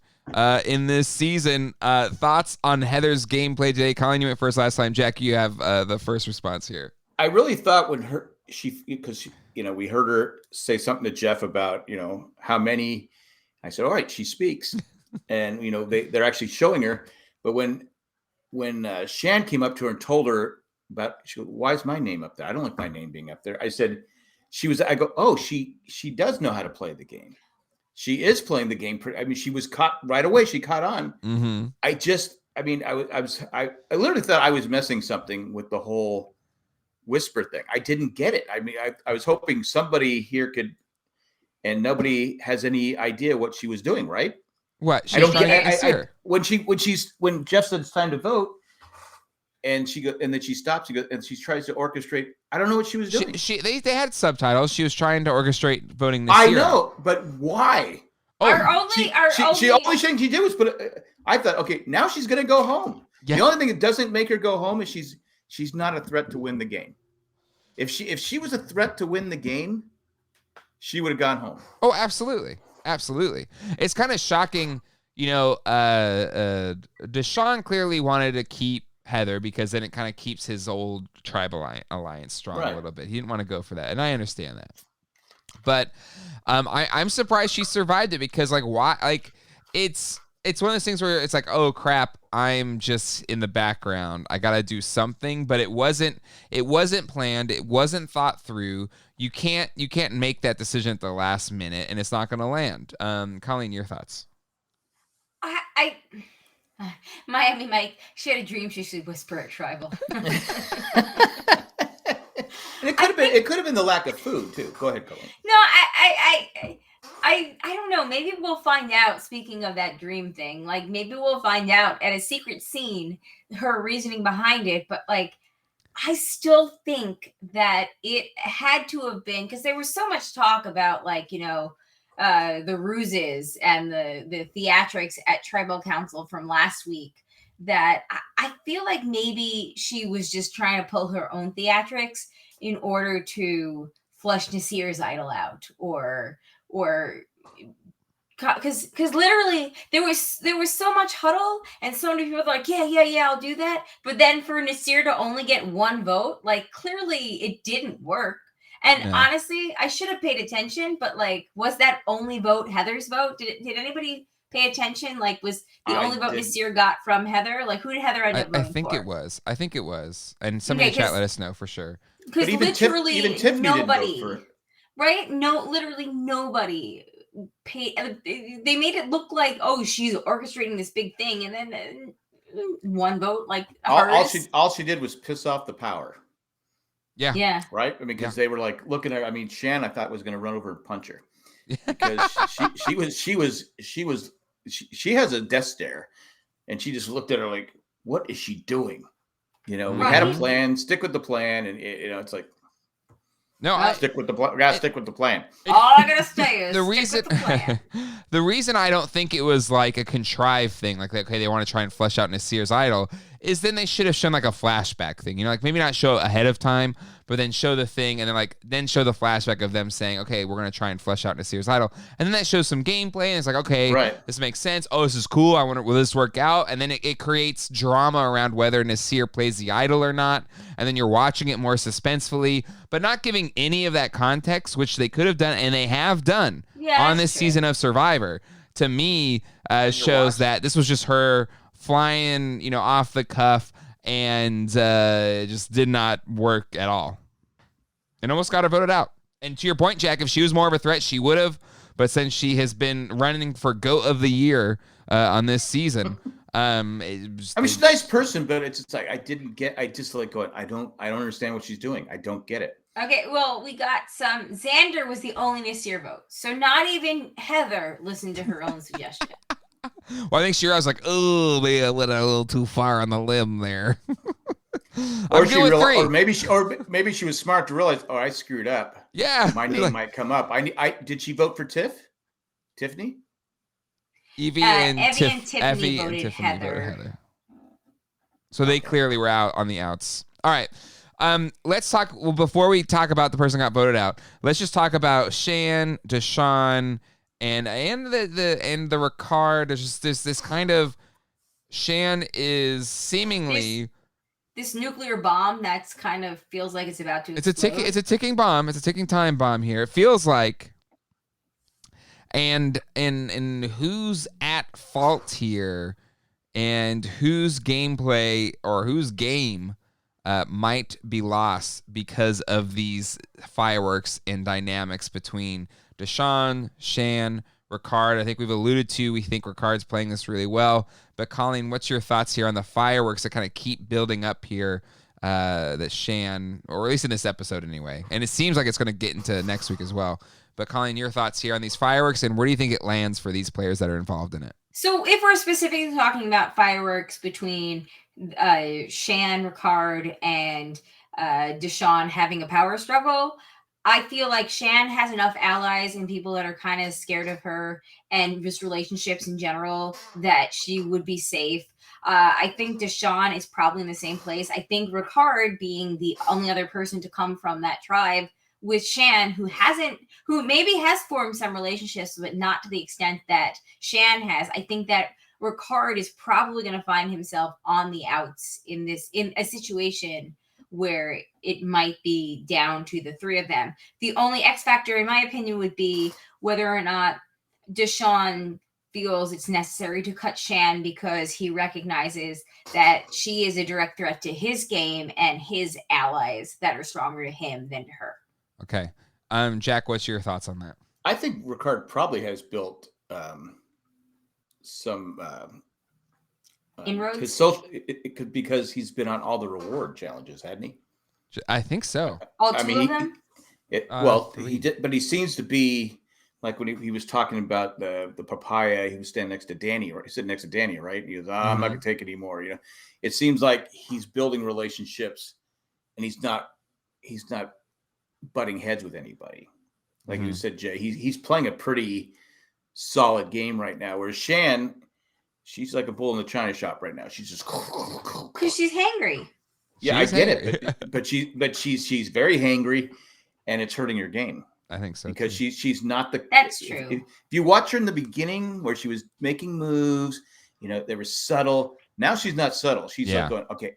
Speaker 1: in this season, thoughts on Heather's gameplay today? Colleen, you went first last time. Jack, you have the first response here.
Speaker 3: I really thought when we heard her say something to Jeff about how many. I said, all right, she speaks. And, they're actually showing her. But when Shan came up to her and told her why is my name up there? I don't like my name being up there. I said, she does know how to play the game. She is playing the game. I mean, she was caught right away. She caught on.
Speaker 1: Mm-hmm.
Speaker 3: I literally thought I was messing something with the whole whisper thing. I didn't get it. I mean, I was hoping somebody here could, and nobody has any idea what she was doing, right?
Speaker 1: What?
Speaker 3: When Jeff said it's time to vote, and then she stops and she tries to orchestrate. I don't know what she was doing.
Speaker 1: They had subtitles. She was trying to orchestrate voting this year.
Speaker 3: I know, but why? The only thing she did was I thought, okay, now she's going to go home. Yeah. The only thing that doesn't make her go home is she's not a threat to win the game. If she was a threat to win the game, she would have gone home.
Speaker 1: Oh, absolutely. Absolutely. It's kind of shocking, Deshaun clearly wanted to keep Heather because then it kind of keeps his old tribe alliance strong a little bit. He didn't want to go for that, and I understand that. But I'm surprised she survived it because, like, why? Like, it's one of those things where it's like, oh crap, I'm just in the background. I gotta do something, but it wasn't planned. It wasn't thought through. You can't make that decision at the last minute, and it's not gonna land. Colleen, your thoughts?
Speaker 2: Miami Mike, she had a dream she should whisper at tribal.
Speaker 3: It could have been the lack of food too. Go ahead, Colleen.
Speaker 2: No, I don't know. Maybe we'll find out. Speaking of that dream thing, like maybe we'll find out at a secret scene her reasoning behind it. But like, I still think that it had to have been because there was so much talk about like the ruses and the theatrics at tribal council from last week. That I feel like maybe she was just trying to pull her own theatrics in order to flush Nasir's idol out or because literally there was so much huddle and so many people were like, yeah, I'll do that. But then for Nasir to only get one vote, like clearly it didn't work. And honestly, I should have paid attention, but like, was that only vote Heather's vote? Did anybody pay attention? Like, was the only vote Nasir got from Heather? Like, who did Heather end up voting for?
Speaker 1: I think it was. And somebody in the chat let us know for sure.
Speaker 2: Because literally nobody, right? No, literally nobody paid. They made it look like, oh, she's orchestrating this big thing, and then one vote, like
Speaker 3: all she did was piss off the power.
Speaker 2: Yeah.
Speaker 3: Right? I mean, because they were like looking at. I mean, Shan, I thought was going to run over and punch her because she has a death stare, and she just looked at her like, what is she doing? We had a plan. Stick with the plan, and it's like, stick with the plan. We gotta stick with the plan.
Speaker 2: All I gotta say is stick with the plan.
Speaker 1: The reason I don't think it was like a contrived thing, like okay, they want to try and flesh out Nasir's idol, is then they should have shown like a flashback thing. Like maybe not show ahead of time, but then show the thing, and then show the flashback of them saying, okay, we're gonna try and flesh out Nasir's idol, and then that shows some gameplay, and it's like, okay, this makes sense. Oh, this is cool. Will this work out? And then it creates drama around whether Nasir plays the idol or not, and then you're watching it more suspensefully, but not giving any of that context, which they could have done, and they have done on this season of Survivor. To me, shows that this was just her flying, off the cuff, and it just did not work at all. And almost got her voted out. And to your point, Jack, if she was more of a threat, she would have. But since she has been running for GOAT of the Year on this season, she's
Speaker 3: a nice person, but it's just like I just like going, I don't understand what she's doing. I don't get it.
Speaker 2: Okay, well, we got some. Xander was the only Nasir vote, so not even Heather listened to her own suggestion.
Speaker 1: Well, I think Shira was like, oh, man, I went a little too far on the limb there.
Speaker 3: or maybe she was smart to realize, oh, I screwed up.
Speaker 1: Yeah,
Speaker 3: my name might come up. Did she vote for Tiffany?
Speaker 1: Evie and Tiffany voted Heather. So they clearly were out on the outs. All right. Let's talk. Well, before we talk about the person who got voted out, let's just talk about Shan, Deshaun, and the Ricard. There's just this kind of Shan is seemingly
Speaker 2: this nuclear bomb that's kind of feels like it's about to.
Speaker 1: It's a ticking bomb. It's a ticking time bomb here. It feels like. And who's at fault here, and whose gameplay or whose game might be lost because of these fireworks and dynamics between Deshaun, Shan, Ricard. I think we've alluded to, we think Ricard's playing this really well. But Colleen, what's your thoughts here on the fireworks that kind of keep building up here that Shan, or at least in this episode anyway, and it seems like it's going to get into next week as well. But Colleen, your thoughts here on these fireworks, and where do you think it lands for these players that are involved in it?
Speaker 2: So if we're specifically talking about fireworks between Shan, Ricard, and Deshawn having a power struggle. I feel like Shan has enough allies and people that are kind of scared of her and just relationships in general that she would be safe. I think Deshawn is probably in the same place. I think Ricard, being the only other person to come from that tribe with Shan, who maybe has formed some relationships, but not to the extent that Shan has. I think that Ricard is probably going to find himself on the outs in a situation where it might be down to the three of them. The only X factor, in my opinion, would be whether or not Deshawn feels it's necessary to cut Shan because he recognizes that she is a direct threat to his game and his allies that are stronger to him than to her.
Speaker 1: Okay. Jack, what's your thoughts on that?
Speaker 3: I think Ricard probably has built some
Speaker 2: inroads.
Speaker 3: His social, it could, because he's been on all the reward challenges, hadn't he?
Speaker 1: I think so.
Speaker 2: All two of them?
Speaker 3: He did, but he seems to be like when he was talking about the papaya. He was standing next to Danny, right? He sitting next to Danny, right? He goes, "I'm not gonna take it anymore." You know, it seems like he's building relationships, and he's not butting heads with anybody. Like you said, Jay, he's playing a pretty solid game right now. Whereas Shan, she's like a bull in the china shop right now. She's just
Speaker 2: because she's hangry.
Speaker 3: Yeah, I get it, but she's very hangry, and it's hurting her game.
Speaker 1: I think so
Speaker 3: because she's not the.
Speaker 2: That's true.
Speaker 3: If you watch her in the beginning where she was making moves, you know, they were subtle. Now she's not subtle. She's like going, okay,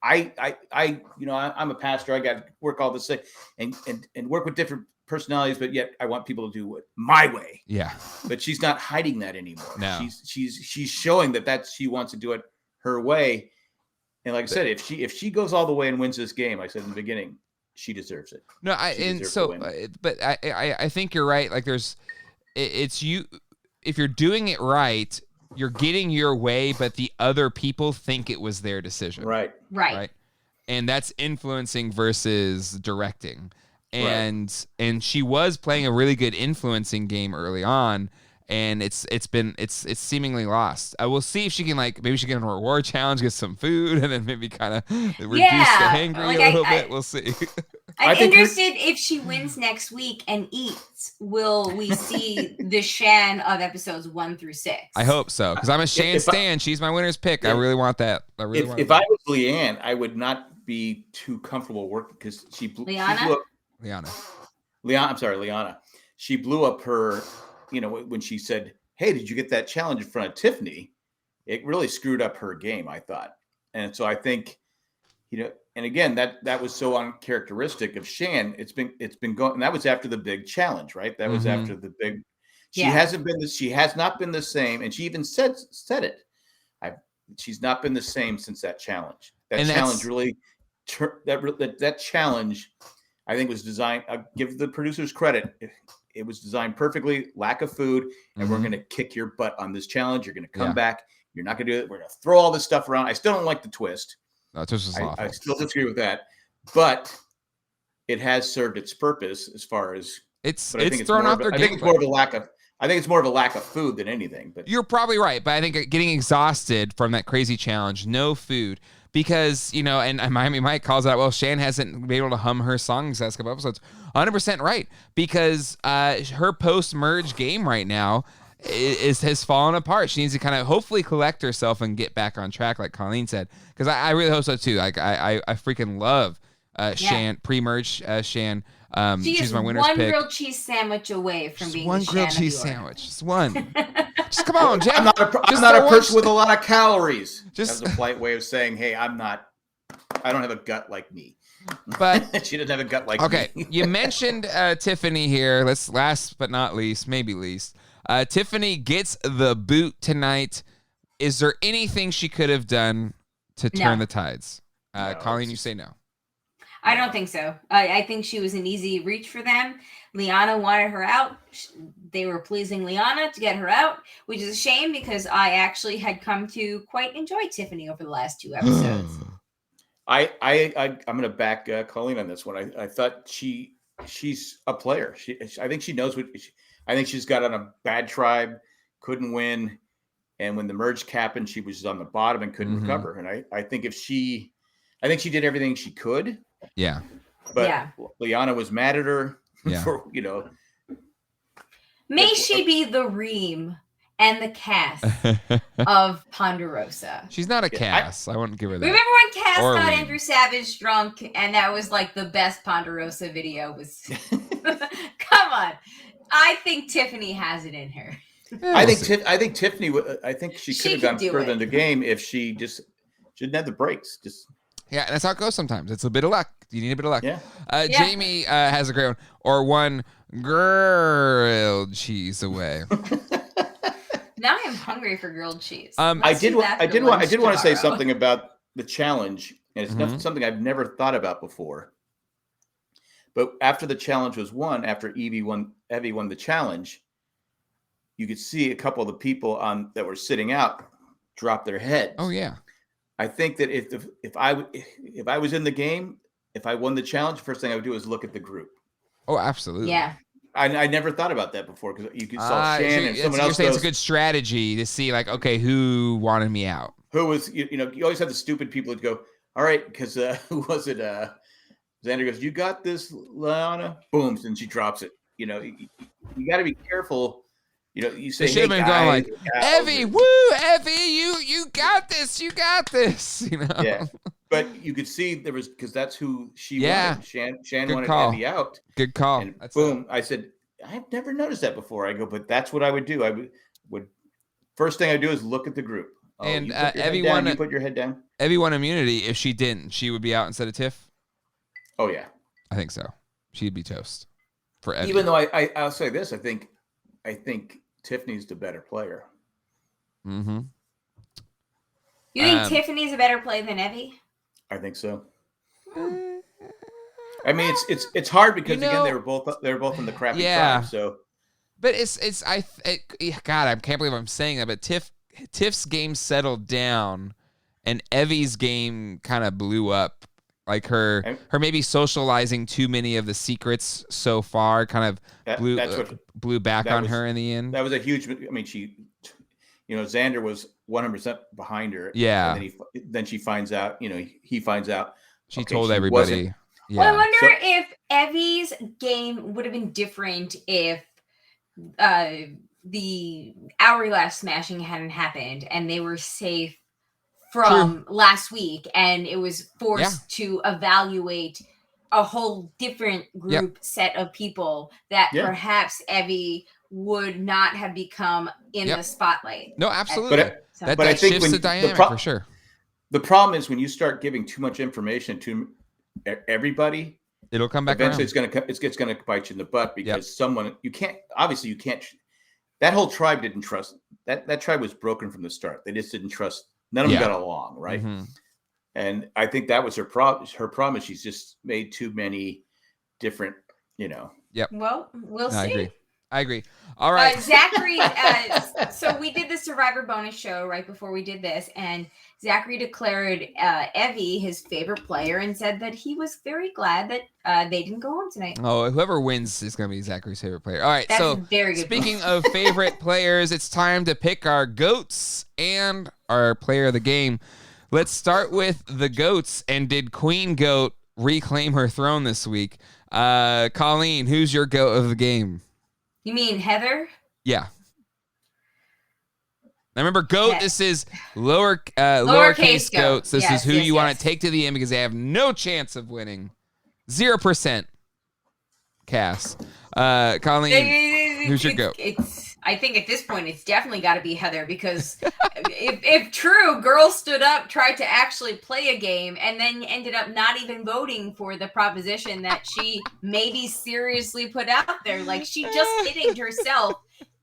Speaker 3: I'm a pastor. I got to work all this thing and work with different personalities, but yet I want people to do it my way.
Speaker 1: Yeah.
Speaker 3: But she's not hiding that anymore.
Speaker 1: No.
Speaker 3: She's showing that she wants to do it her way. And like I said, if she goes all the way and wins this game, I said in the beginning, she deserves it.
Speaker 1: No, but I think you're right. Like it's you, if you're doing it right, you're getting your way, but the other people think it was their decision.
Speaker 3: Right.
Speaker 1: And that's influencing versus directing. And she was playing a really good influencing game early on, and it's seemingly lost. I will see if she can maybe she can a reward challenge, get some food, and then maybe kind of reduce the hangry a little bit. We'll see.
Speaker 2: I'm interested if she wins next week and eats. Will we see the Shan of episodes 1 through 6?
Speaker 1: I hope so, because I'm a Shan stan. She's my winner's pick. Yeah. I really want that.
Speaker 3: If I was Leanne, I would not be too comfortable working because she blew up. Liana. She blew up her, when she said, "Hey, did you get that challenge in front of Tiffany?" It really screwed up her game, I thought. And so I think, and again, that was so uncharacteristic of Shan. It's been going, and that was after the big challenge, right? That was after the big. She has not been the same, and she even said it. She's not been the same since that challenge. That challenge, I think, was designed. I'll give the producers credit. It was designed perfectly. Lack of food, and we're going to kick your butt on this challenge. You're going to come back. You're not going to do it. We're going to throw all this stuff around. I still don't like the twist.
Speaker 1: No, twist was awful.
Speaker 3: I still disagree with that, but it has served its purpose as far as
Speaker 1: it's thrown off their game.
Speaker 3: I think it's more of a lack of food than anything. But
Speaker 1: you're probably right. But I think getting exhausted from that crazy challenge, no food. Because, and Miami Mike calls out, well, Shan hasn't been able to hum her songs last couple episodes. 100% right. Because her post-merge game right now has fallen apart. She needs to kind of hopefully collect herself and get back on track, like Colleen said. Because I really hope so, too. Like I freaking love Shan, pre-merge Shan. She's my winner's pick.
Speaker 2: One grilled cheese sandwich away from being
Speaker 1: one grilled cheese sandwich. Just one. Just come on, Jeff.
Speaker 3: I'm not a person with a lot of calories. That's a polite way of saying, hey, I don't have a gut like me.
Speaker 1: But
Speaker 3: she doesn't have a gut like me.
Speaker 1: Okay, you mentioned Tiffany here. Let's last but not least, maybe least. Tiffany gets the boot tonight. Is there anything she could have done to turn the tides? Colleen, you say no.
Speaker 2: I don't think so. I think she was an easy reach for them. Liana wanted her out. They were pleasing Liana to get her out, which is a shame because I actually had come to quite enjoy Tiffany over the last 2 episodes.
Speaker 3: I'm going to back Colleen on this one. I thought she's a player. I think she knows I think she's got on a bad tribe, couldn't win. And when the merge happened, she was on the bottom and couldn't recover. And I think she did everything she could.
Speaker 1: Yeah.
Speaker 3: But Liana was mad at her for,
Speaker 2: May she be the Reem and the Cass of Ponderosa.
Speaker 1: She's not a Cass. I wouldn't give her that.
Speaker 2: Remember when Cass got Andrew Savage drunk, and that was like the best Ponderosa video was. Come on, I think Tiffany has it in her.
Speaker 3: I think Tiffany. I think she could have gone further in the game if she didn't have the breaks.
Speaker 1: Yeah, that's how it goes sometimes. It's a bit of luck. You need a bit of luck.
Speaker 3: Yeah.
Speaker 1: Jamie has a great one. Or one grilled cheese away.
Speaker 2: Now I'm hungry for grilled cheese.
Speaker 3: I did want to say something about the challenge, and it's something I've never thought about before. But after the challenge was won, after Evie won the challenge, you could see a couple of the people that were sitting out drop their heads.
Speaker 1: Oh yeah.
Speaker 3: I think that if I was in the game, if I won the challenge, first thing I would do is look at the group.
Speaker 1: Oh, absolutely.
Speaker 2: Yeah.
Speaker 3: I never thought about that before because you could saw Shan and someone else.
Speaker 1: You're saying it's a good strategy to see, like, okay, who wanted me out?
Speaker 3: Who was you always have the stupid people that go, all right, because who was it? Xander goes, you got this, Lana. Boom, and she drops it. You got to be careful. You say,
Speaker 1: should have been going like, Evie, woo, Evie, you got this, you got this.
Speaker 3: Yeah, but you could see there was because that's who she wanted. Shan wanted Evie out.
Speaker 1: Good call.
Speaker 3: And boom, I said, I've never noticed that before. I go, but that's what I would do. I would first thing I do is look at the group.
Speaker 1: And
Speaker 3: Evie won. You put your head down.
Speaker 1: Evie won immunity. If she didn't, she would be out instead of Tiff.
Speaker 3: Oh yeah,
Speaker 1: I think so. She'd be toast for Evie.
Speaker 3: Even though I'll say this, I think Tiffany's the better player.
Speaker 1: Mm-hmm.
Speaker 2: You think Tiffany's a better player than Evie?
Speaker 3: I think so. I mean, it's hard because again they were both in the crappy tribe. So,
Speaker 1: but God, I can't believe I'm saying that. But Tiff's game settled down, and Evie's game kind of blew up. Like her maybe socializing too many of the secrets so far kind of blew back on her in the end.
Speaker 3: That was a huge. I mean, Xander was 100% behind her.
Speaker 1: Yeah.
Speaker 3: And then she finds out. He finds out.
Speaker 1: She told everybody.
Speaker 2: Yeah. Well, I wonder if Evie's game would have been different if the hourglass smashing hadn't happened and they were safe from last week, and it was forced to evaluate a whole different group set of people that perhaps Evie would not have become in the spotlight.
Speaker 1: No, absolutely. But
Speaker 3: I think
Speaker 1: shifts the dynamic for sure.
Speaker 3: The problem is when you start giving too much information to everybody,
Speaker 1: it'll come back.
Speaker 3: Eventually, it's gonna bite you in the butt because you can't. That whole tribe didn't trust. That tribe was broken from the start. They just didn't trust. None of them got along, right? Mm-hmm. And I think that was her problem. Her problem is she's just made too many different,
Speaker 1: Yep.
Speaker 2: Well, we'll see.
Speaker 1: I agree. All right.
Speaker 2: Zachary, so we did the Survivor bonus show right before we did this, and Zachary declared Evie his favorite player and said that he was very glad that they didn't go home tonight.
Speaker 1: Oh, whoever wins is going to be Zachary's favorite player. All right.
Speaker 2: That's very good.
Speaker 1: Speaking of favorite players, it's time to pick our GOATs and our player of the game. Let's start with the GOATs. And did Queen Goat reclaim her throne this week? Colleen, who's your GOAT of the game?
Speaker 2: You mean Heather?
Speaker 1: Yeah. Now remember, GOAT, this is lowercase goats. This is who you want to take to the end because they have no chance of winning. 0%. Cass. Colleen, who's your GOAT?
Speaker 2: I think at this point, it's definitely got to be Heather because if true, girl stood up, tried to actually play a game, and then ended up not even voting for the proposition that she maybe seriously put out there. Like, she just hitting herself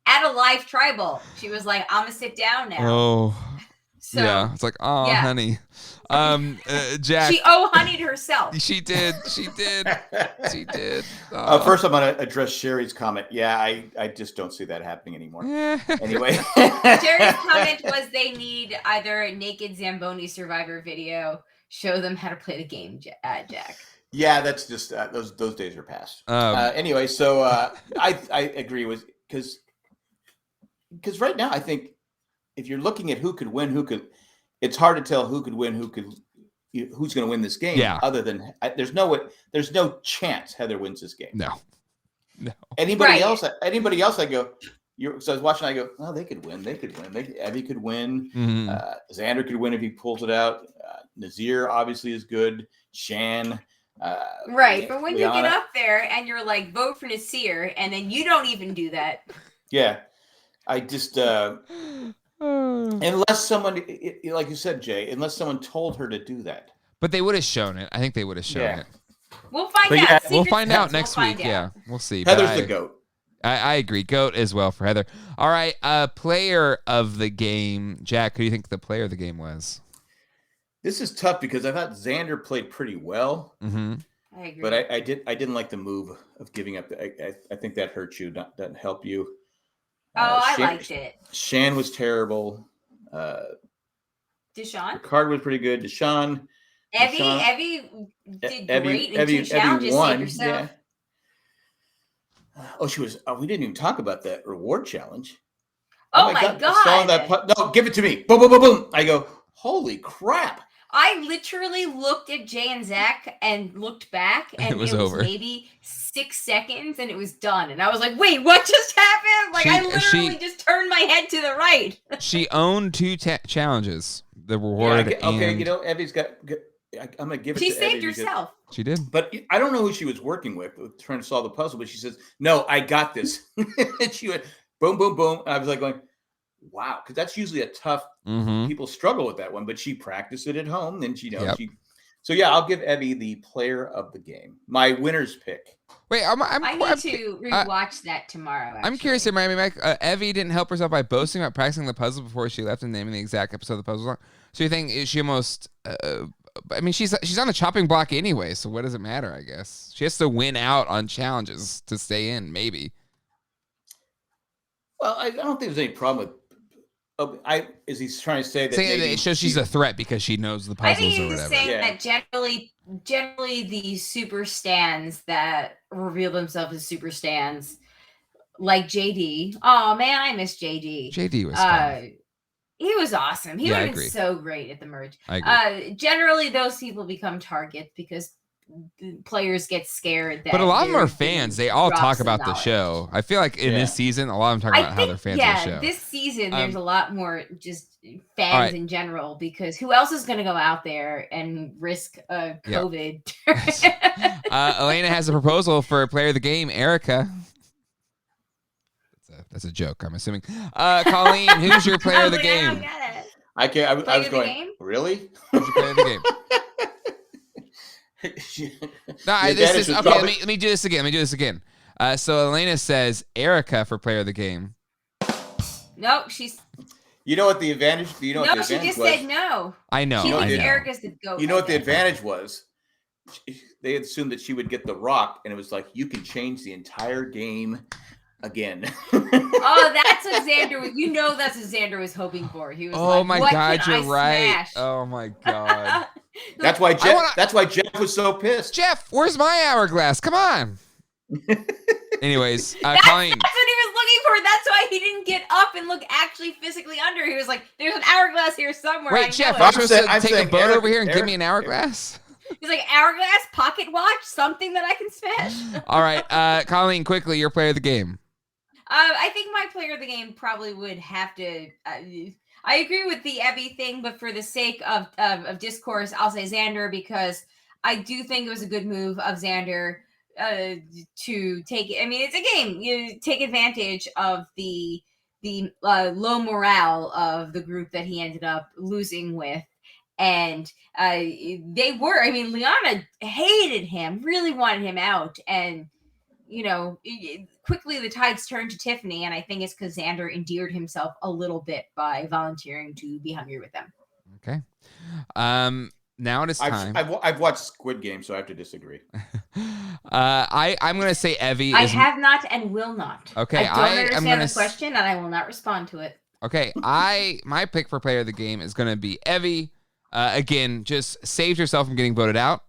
Speaker 2: at a live tribal. She was like, I'm going to sit down now.
Speaker 1: Oh, so, yeah. It's like, honey. Jack.
Speaker 2: She honeyed herself.
Speaker 1: She did. She did.
Speaker 3: First, I'm going to address Sherry's comment. Yeah, I just don't see that happening anymore. Anyway.
Speaker 2: Sherry's comment was they need either a naked Zamboni Survivor video, show them how to play the game, Jack.
Speaker 3: Yeah, that's just, those days are past. Anyway, so I agree with, because right now I think if you're looking at who could win, it's hard to tell who could win, who's going to win this game.
Speaker 1: Yeah.
Speaker 3: Other than there's no chance Heather wins this game.
Speaker 1: No.
Speaker 3: Anybody else? I go. So I was watching. I go, oh, they could win. Evie could win.
Speaker 1: Mm-hmm.
Speaker 3: Xander could win if he pulls it out. Nazir obviously is good. Shan.
Speaker 4: Right, but when Liana, you get up there and you're like, vote for Nasir, and then you don't even do that.
Speaker 3: Yeah, I just unless someone, like you said, Jay, unless someone told her to do that.
Speaker 1: But they would have shown it. I think they would have shown it.
Speaker 4: We'll find out.
Speaker 3: Yeah,
Speaker 1: we'll find out next week. Yeah, we'll see.
Speaker 3: Heather's the GOAT.
Speaker 1: I agree. GOAT as well for Heather. All right, player of the game. Jack, who do you think the player of the game was?
Speaker 3: This is tough because I thought Xander played pretty well.
Speaker 1: Mm-hmm.
Speaker 4: I agree.
Speaker 3: But I didn't like the move of giving up. I think that hurts you, doesn't help you.
Speaker 4: I liked it.
Speaker 3: Shan was terrible.
Speaker 4: Deshaun?
Speaker 3: Ricard was pretty good. Deshaun.
Speaker 4: Evie did great in two challenges.
Speaker 3: Won.
Speaker 4: Yourself.
Speaker 3: Yeah. Oh, she was. Oh, we didn't even talk about that reward challenge.
Speaker 4: Oh my God.
Speaker 3: I saw that. No, give it to me. Boom, boom, boom, boom. I go, holy crap.
Speaker 4: I literally looked at Jay and Zach and looked back, and it was over. Maybe 6 seconds, and it was done. And I was like, "Wait, what just happened?" Like I literally just turned my head to the right.
Speaker 1: She owned 2 challenges. The reward.
Speaker 3: Yeah, okay, you know, Evie's got. I'm gonna give it.
Speaker 4: She
Speaker 3: to
Speaker 4: saved
Speaker 3: Evie
Speaker 4: herself.
Speaker 1: She did.
Speaker 3: But I don't know who she was working with trying to solve the puzzle. But she says, "No, I got this." And she went boom, boom, boom. And I was like going, wow, because that's usually a tough.
Speaker 1: Mm-hmm.
Speaker 3: People struggle with that one, but she practiced it at home, and So yeah, I'll give Evie the player of the game. My winner's pick.
Speaker 1: Wait,
Speaker 4: I need to rewatch that tomorrow. Actually.
Speaker 1: I'm curious here, Miami Mike. Evie didn't help herself by boasting about practicing the puzzle before she left and naming the exact episode the puzzle was on. So you think she almost? I mean, she's on the chopping block anyway. So what does it matter? I guess she has to win out on challenges to stay in. Maybe.
Speaker 3: Well, I don't think there's any problem with. Is he trying to say that
Speaker 1: it shows she's a threat because she knows the puzzles
Speaker 4: I think
Speaker 1: or
Speaker 4: he's
Speaker 1: whatever.
Speaker 4: saying that generally the super stands that reveal themselves as super stands, like JD. Oh man, I miss JD.
Speaker 1: JD was fun.
Speaker 4: He was awesome. He would have been so great at the merge.
Speaker 1: I agree.
Speaker 4: Generally, those people become targets because players get scared.
Speaker 1: But a lot of them are fans. They all talk about the show. I feel like in this season, a lot of them talk about how they're fans of the show.
Speaker 4: Yeah, this season, there's a lot more just fans in general because who else is going to go out there and risk COVID?
Speaker 1: Elena has a proposal for a player of the game, Erica. That's a joke, I'm assuming. Colleen, who's your player of the game?
Speaker 3: I was going, game? Really?
Speaker 1: Who's your player of the game? Let me do this again. So Elena says Erica for player of the game.
Speaker 4: No, she's.
Speaker 3: You know what the advantage? You know what the advantage
Speaker 4: she just
Speaker 3: was?
Speaker 4: said no.
Speaker 1: I know.
Speaker 4: She thinks Erica's the GOAT.
Speaker 3: You know what the advantage was? They assumed that she would get the rock, and it was like you can change the entire game again.
Speaker 4: Oh, that's what Xander. You know, that's what Xander was hoping for. He was.
Speaker 1: Oh
Speaker 4: like,
Speaker 1: my God, you're right.
Speaker 4: Smash?
Speaker 1: Oh my God.
Speaker 3: That's why Jeff. That's why Jeff was so pissed.
Speaker 1: Jeff, where's my hourglass? Come on. Anyways, Colleen.
Speaker 4: That's what he was looking for. That's why he didn't get up and look actually physically under. He was like, "There's an hourglass here somewhere."
Speaker 1: Wait, Jeff, I'm supposed to take a boat over here and give me an hourglass?
Speaker 4: He's like, hourglass, pocket watch, something that I can smash.
Speaker 1: All right, Colleen, quickly, your player of the game.
Speaker 4: I think my player of the game probably would have to. I agree with the Evie thing, but for the sake of discourse, I'll say Xander because I do think it was a good move of Xander to take. I mean, it's a game. You take advantage of the low morale of the group that he ended up losing with. And they were. I mean, Liana hated him, really wanted him out, and quickly the tides turned to Tiffany, and I think it's because Xander endeared himself a little bit by volunteering to be hungry with them.
Speaker 1: Okay. Now it is time.
Speaker 3: I've watched Squid Game, so I have to disagree.
Speaker 1: I'm going to say Evie.
Speaker 4: I have not and will not.
Speaker 1: Okay.
Speaker 4: I don't understand the question, and I will not respond to it.
Speaker 1: Okay. My pick for player of the game is going to be Evie. Again, just saved herself from getting voted out.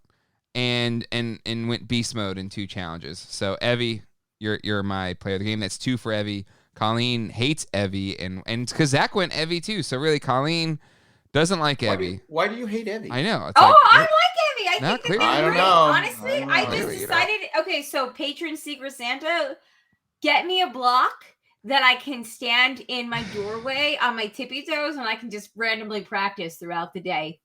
Speaker 1: And went beast mode in 2 challenges. So Evie, you're my player of the game. That's 2 for Evie, Colleen hates Evie, and because Zach went Evie too. So really, Colleen doesn't like Evie.
Speaker 3: Why do you hate Evie?
Speaker 1: I know. It's
Speaker 4: I
Speaker 1: like,
Speaker 4: like Evie. I think
Speaker 1: clearly.
Speaker 4: that
Speaker 3: I don't
Speaker 4: great.
Speaker 3: know.
Speaker 4: Honestly,
Speaker 3: I don't
Speaker 4: I
Speaker 3: know.
Speaker 4: just
Speaker 1: Clearly you
Speaker 4: decided. Okay, so patron Secret Santa, get me a block that I can stand in my doorway on my tippy toes, and I can just randomly practice throughout the day.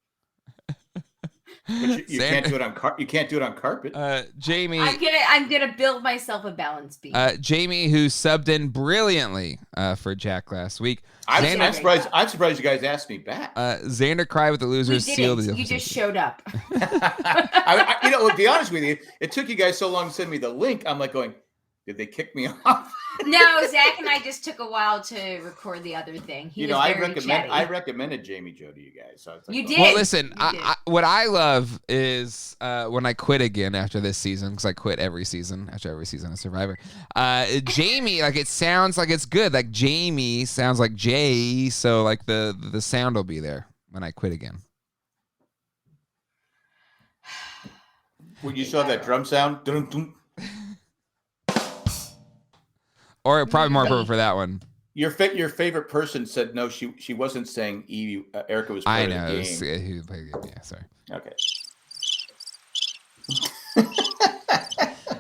Speaker 3: But you can't do it on you can't do it on carpet.
Speaker 1: Jamie.
Speaker 4: I'm gonna build myself a balance beam.
Speaker 1: Jamie, who subbed in brilliantly for Jack last week.
Speaker 3: I'm surprised. I'm surprised you guys asked me back.
Speaker 1: Xander cried with the losers. Sealed.
Speaker 4: You just showed up.
Speaker 3: To be honest with you, it took you guys so long to send me the link. I'm like going, did they kick me off?
Speaker 4: No, Zach and I just took a while to record the other thing.
Speaker 3: I recommended Jamie Joe to you guys. So
Speaker 4: you did.
Speaker 1: Well, listen, what I love is when I quit again after this season, because I quit every season after every season of Survivor. Jamie, like it sounds like it's good. Like Jamie sounds like Jay, so like the sound will be there when I quit again.
Speaker 3: When you saw that drum sound, dun, dun.
Speaker 1: Or probably more appropriate for that one.
Speaker 3: Your favorite person said no. She wasn't saying Evie. Erica was part of the game.
Speaker 1: Who played the game? Yeah, sorry.
Speaker 3: Okay.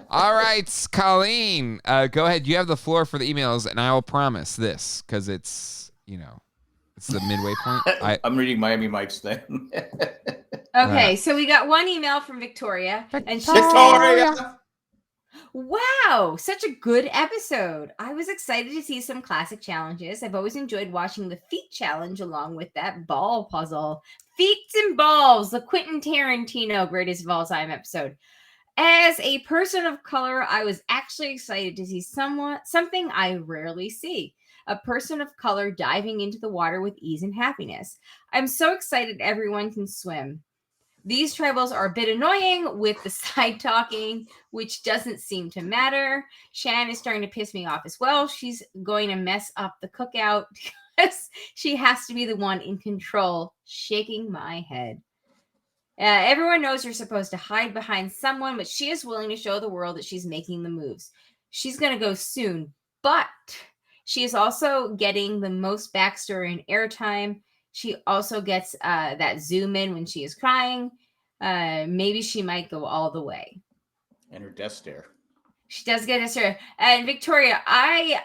Speaker 1: All right, Colleen, go ahead. You have the floor for the emails, and I will promise this because it's the midway point.
Speaker 3: I'm reading Miami Mike's thing.
Speaker 4: Okay, so we got one email from Victoria, and she
Speaker 3: Victoria.
Speaker 4: Wow, such a good episode. I was excited to see some classic challenges. I've always enjoyed watching the feet challenge along with that ball puzzle. Feet and balls, the Quentin Tarantino greatest of all time episode. As a person of color, I was actually excited to see something I rarely see. A person of color diving into the water with ease and happiness. I'm so excited everyone can swim. These tribals are a bit annoying with the side talking, which doesn't seem to matter. Shan is starting to piss me off as well. She's going to mess up the cookout because she has to be the one in control, shaking my head. Everyone knows you're supposed to hide behind someone, but she is willing to show the world that she's making the moves. She's going to go soon, but she is also getting the most backstory and airtime. She also gets that zoom in when she is crying. Maybe she might go all the way.
Speaker 3: And her death stare.
Speaker 4: She does get a stare. And Victoria, I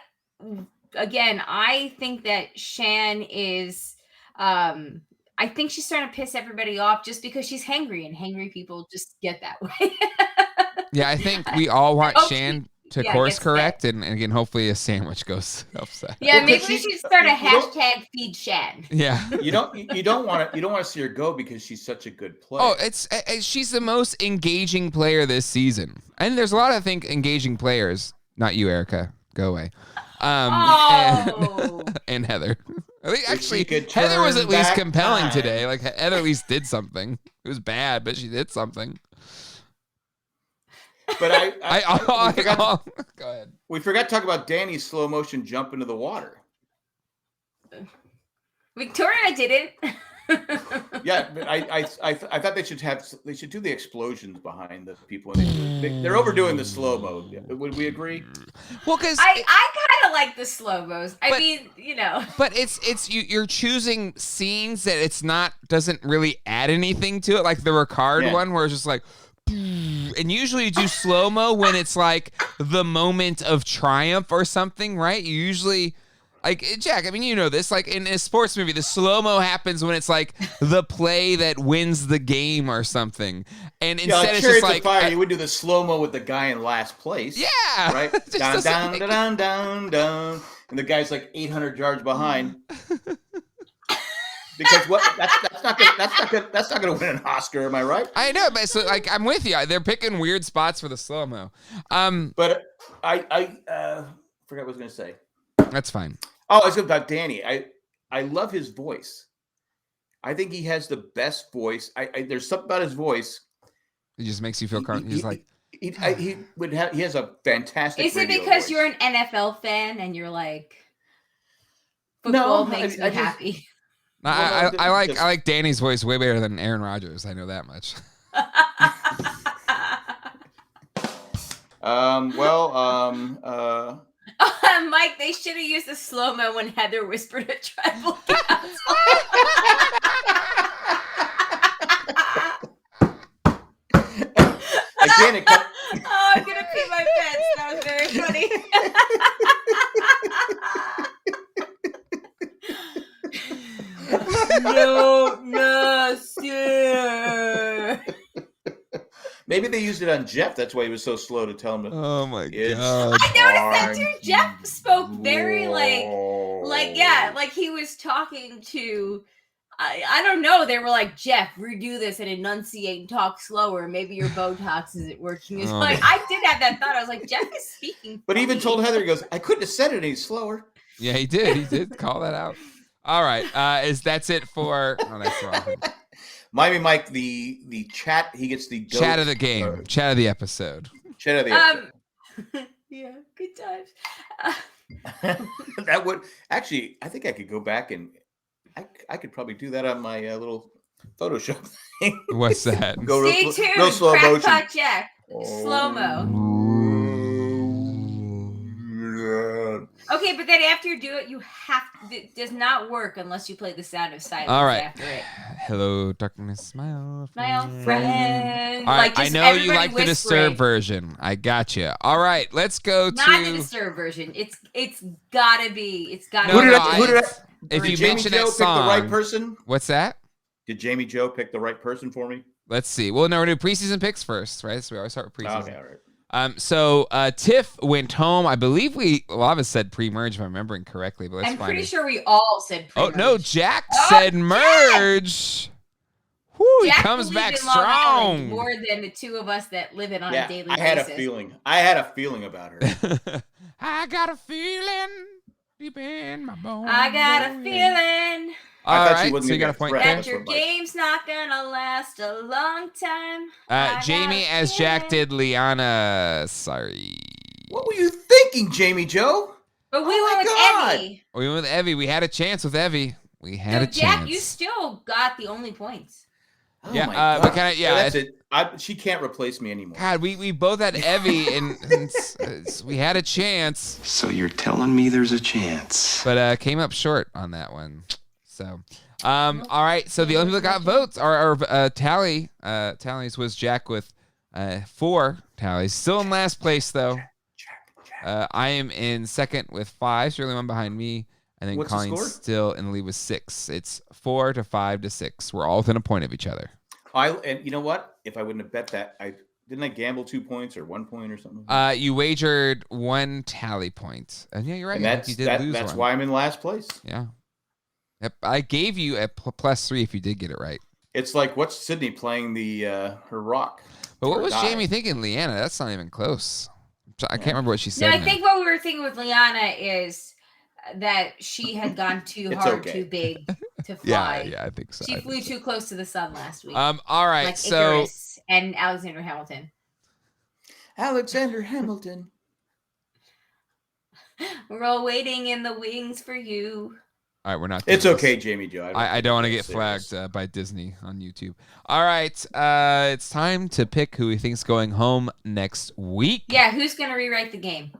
Speaker 4: think that Shan is, I think she's starting to piss everybody off just because she's hangry, and hangry people just get that way.
Speaker 1: Yeah, I think we all want Shan to course correct,
Speaker 4: that.
Speaker 1: and again, hopefully a sandwich goes upside.
Speaker 4: Yeah, maybe we should start a hashtag feed Shan.
Speaker 1: Yeah,
Speaker 3: you don't want to see her go because she's such a good player.
Speaker 1: Oh, she's the most engaging player this season, and there's a lot of engaging players. Not you, Erica. Go away. And Heather. Actually, Heather was at least compelling today. Like Heather at least did something. It was bad, but she did something.
Speaker 3: But
Speaker 1: go ahead.
Speaker 3: We forgot to talk about Danny's slow motion jump into the water.
Speaker 4: Victoria didn't.
Speaker 3: Yeah, but I thought they should do the explosions behind the people. They're overdoing the slow mo. Would we agree?
Speaker 1: Well, because
Speaker 4: I kind of like the slow mos. I mean,
Speaker 1: But it's you're choosing scenes that doesn't really add anything to it, like the Ricard one where it's just like. And usually you do slow-mo when it's like the moment of triumph or something, right? You usually, like, Jack, I mean, you know this, like in a sports movie, the slow-mo happens when it's like the play that wins the game or something. And instead it's just like
Speaker 3: fire, you would do the slow-mo with the guy in last place.
Speaker 1: Yeah.
Speaker 3: Right? Down, down, down, down, down. And the guy's like 800 yards behind. Because that's not gonna win an Oscar, am I right?
Speaker 1: I know, but so like I'm with you. They're picking weird spots for the slow mo.
Speaker 3: But I forgot what I was gonna say.
Speaker 1: That's fine.
Speaker 3: Oh, I was about Danny. I love his voice. I think he has the best voice. There's something about his voice.
Speaker 1: It just makes you feel comfortable. He's like
Speaker 3: he has a fantastic.
Speaker 4: Is it because
Speaker 3: voice.
Speaker 4: you're an NFL fan and you're like football makes me happy?
Speaker 1: I like Danny's voice way better than Aaron Rodgers. I know that much.
Speaker 4: Mike, they should have used the slow-mo when Heather whispered at tribal council.
Speaker 3: Again, it comes.
Speaker 4: Oh, I'm gonna pee my pants. That was very funny. No, sir.
Speaker 3: Maybe they used it on Jeff. That's why he was so slow to tell him.
Speaker 1: Oh my
Speaker 3: It's
Speaker 1: god!
Speaker 4: I noticed that too. Jeff spoke very like he was talking to. I don't know. They were like, Jeff, redo this and enunciate and talk slower. Maybe your Botox isn't working. It's like I did have that thought. I was like, Jeff is speaking.
Speaker 3: But he even told Heather, he goes, I couldn't have said it any slower.
Speaker 1: Yeah, he did. He did call that out. All right. That's it for? Oh, that's wrong.
Speaker 3: Miami Mike, the chat. He gets the
Speaker 1: Chat of the game. Chat of the episode.
Speaker 3: Chat of the episode.
Speaker 4: Yeah, good times.
Speaker 3: That would actually. I think I could go back and I could probably do that on my little Photoshop thing.
Speaker 1: What's that?
Speaker 3: Go
Speaker 4: Stay tuned.
Speaker 3: real slow motion.
Speaker 4: Crackpot Jack. Slow mo. Okay, but then after you do it, you have it does not work unless you play the sound of silence.
Speaker 1: All right.
Speaker 4: After it.
Speaker 1: Hello, darkness, smile,
Speaker 4: friend.
Speaker 1: All right,
Speaker 4: Like,
Speaker 1: I
Speaker 4: just
Speaker 1: know you
Speaker 4: everybody
Speaker 1: like the
Speaker 4: whispering.
Speaker 1: Disturbed version. I got you. All right, let's go to.
Speaker 4: Not the Disturbed version. It's gotta be. It's gotta
Speaker 1: No,
Speaker 4: be.
Speaker 3: Who did I?
Speaker 1: If
Speaker 3: Did
Speaker 1: you
Speaker 3: Jamie
Speaker 1: mention
Speaker 3: Joe
Speaker 1: that
Speaker 3: pick the
Speaker 1: song,
Speaker 3: right person?
Speaker 1: What's that?
Speaker 3: Did Jamie Joe pick the right person for me?
Speaker 1: Let's see. Well, no, we're doing preseason picks first, right? So we always start with preseason.
Speaker 3: Okay, all right.
Speaker 1: So Tiff went home. I believe a lot of us said pre-merge, if I'm remembering correctly, but let's
Speaker 4: I'm
Speaker 1: find
Speaker 4: pretty
Speaker 1: it.
Speaker 4: sure we all said
Speaker 1: Oh
Speaker 4: pre-merge.
Speaker 1: no, Jack
Speaker 4: Oh,
Speaker 1: said
Speaker 4: Jack!
Speaker 1: merge. Whoo, he
Speaker 4: Jack
Speaker 1: comes
Speaker 4: believed
Speaker 1: back
Speaker 4: in Long Island
Speaker 1: strong.
Speaker 4: more than the two of us that live it on
Speaker 3: Yeah,
Speaker 4: a daily
Speaker 3: I
Speaker 4: basis.
Speaker 3: had a feeling. I had a feeling about her.
Speaker 1: I got a feeling deep in my bones.
Speaker 4: I got a feeling
Speaker 1: All
Speaker 3: I thought she
Speaker 1: right,
Speaker 3: wasn't
Speaker 1: so you
Speaker 3: gonna
Speaker 1: got a point
Speaker 3: get
Speaker 1: there.
Speaker 4: that your game's not gonna last a long time. I
Speaker 1: Jamie
Speaker 4: got a
Speaker 1: as Jack
Speaker 4: feeling.
Speaker 1: did Liana. Sorry.
Speaker 3: What were you thinking, Jamie Joe?
Speaker 4: But we
Speaker 3: Oh
Speaker 4: went
Speaker 3: my
Speaker 4: with
Speaker 3: God.
Speaker 4: Evie.
Speaker 1: We went with Evie. We had a chance with Evie. We had
Speaker 4: So
Speaker 1: a
Speaker 4: Jack,
Speaker 1: chance.
Speaker 4: you still got the only points.
Speaker 3: Oh
Speaker 1: Yeah,
Speaker 3: my
Speaker 1: but
Speaker 3: God.
Speaker 1: kinda- yeah,
Speaker 3: That's it. She can't replace me anymore.
Speaker 1: God, we both had Evie, and we had a chance,
Speaker 5: So you're telling me there's a chance?
Speaker 1: but came up short on that one. So, all right. So the only people that got votes or tallies was Jack with 4 tallies. Still in last place though. I am in second with 5. So you're the only one behind me, and then
Speaker 3: What's the
Speaker 1: Colleen's
Speaker 3: score?
Speaker 1: still in the lead with 6. It's 4 to 5 to 6. We're all within a point of each other.
Speaker 3: And you know what? If I wouldn't have bet that, didn't I gamble 2 points or 1 point or something?
Speaker 1: You wagered 1 tally point, and yeah, you're right.
Speaker 3: And
Speaker 1: I think you did lose
Speaker 3: that's
Speaker 1: one.
Speaker 3: why I'm in last place.
Speaker 1: Yeah. Yep. I gave you a +3 if you did get it right.
Speaker 3: It's like, what's Sydney playing the her rock?
Speaker 1: But what
Speaker 3: Or
Speaker 1: was
Speaker 3: die.
Speaker 1: Jamie thinking, Leanna? That's not even close. I can't remember what she
Speaker 4: No,
Speaker 1: said.
Speaker 4: I
Speaker 1: now.
Speaker 4: think what we were thinking with Liana is that she had gone too
Speaker 3: It's
Speaker 4: hard,
Speaker 3: okay.
Speaker 4: too big to
Speaker 1: Yeah,
Speaker 4: fly.
Speaker 1: yeah, I think so.
Speaker 4: She
Speaker 1: I
Speaker 4: flew
Speaker 1: think so.
Speaker 4: too close to the sun last week.
Speaker 1: All right,
Speaker 4: like
Speaker 1: so
Speaker 4: Icarus and Alexander Hamilton.
Speaker 3: Alexander Hamilton.
Speaker 4: We're all waiting in the wings for you.
Speaker 1: all right, we're not. doing
Speaker 3: It's
Speaker 1: this.
Speaker 3: okay, Jamie Joe.
Speaker 1: I don't want to get
Speaker 3: serious.
Speaker 1: flagged by Disney on YouTube. All right, it's time to pick who we think's going home next week.
Speaker 4: Yeah, who's gonna rewrite the game?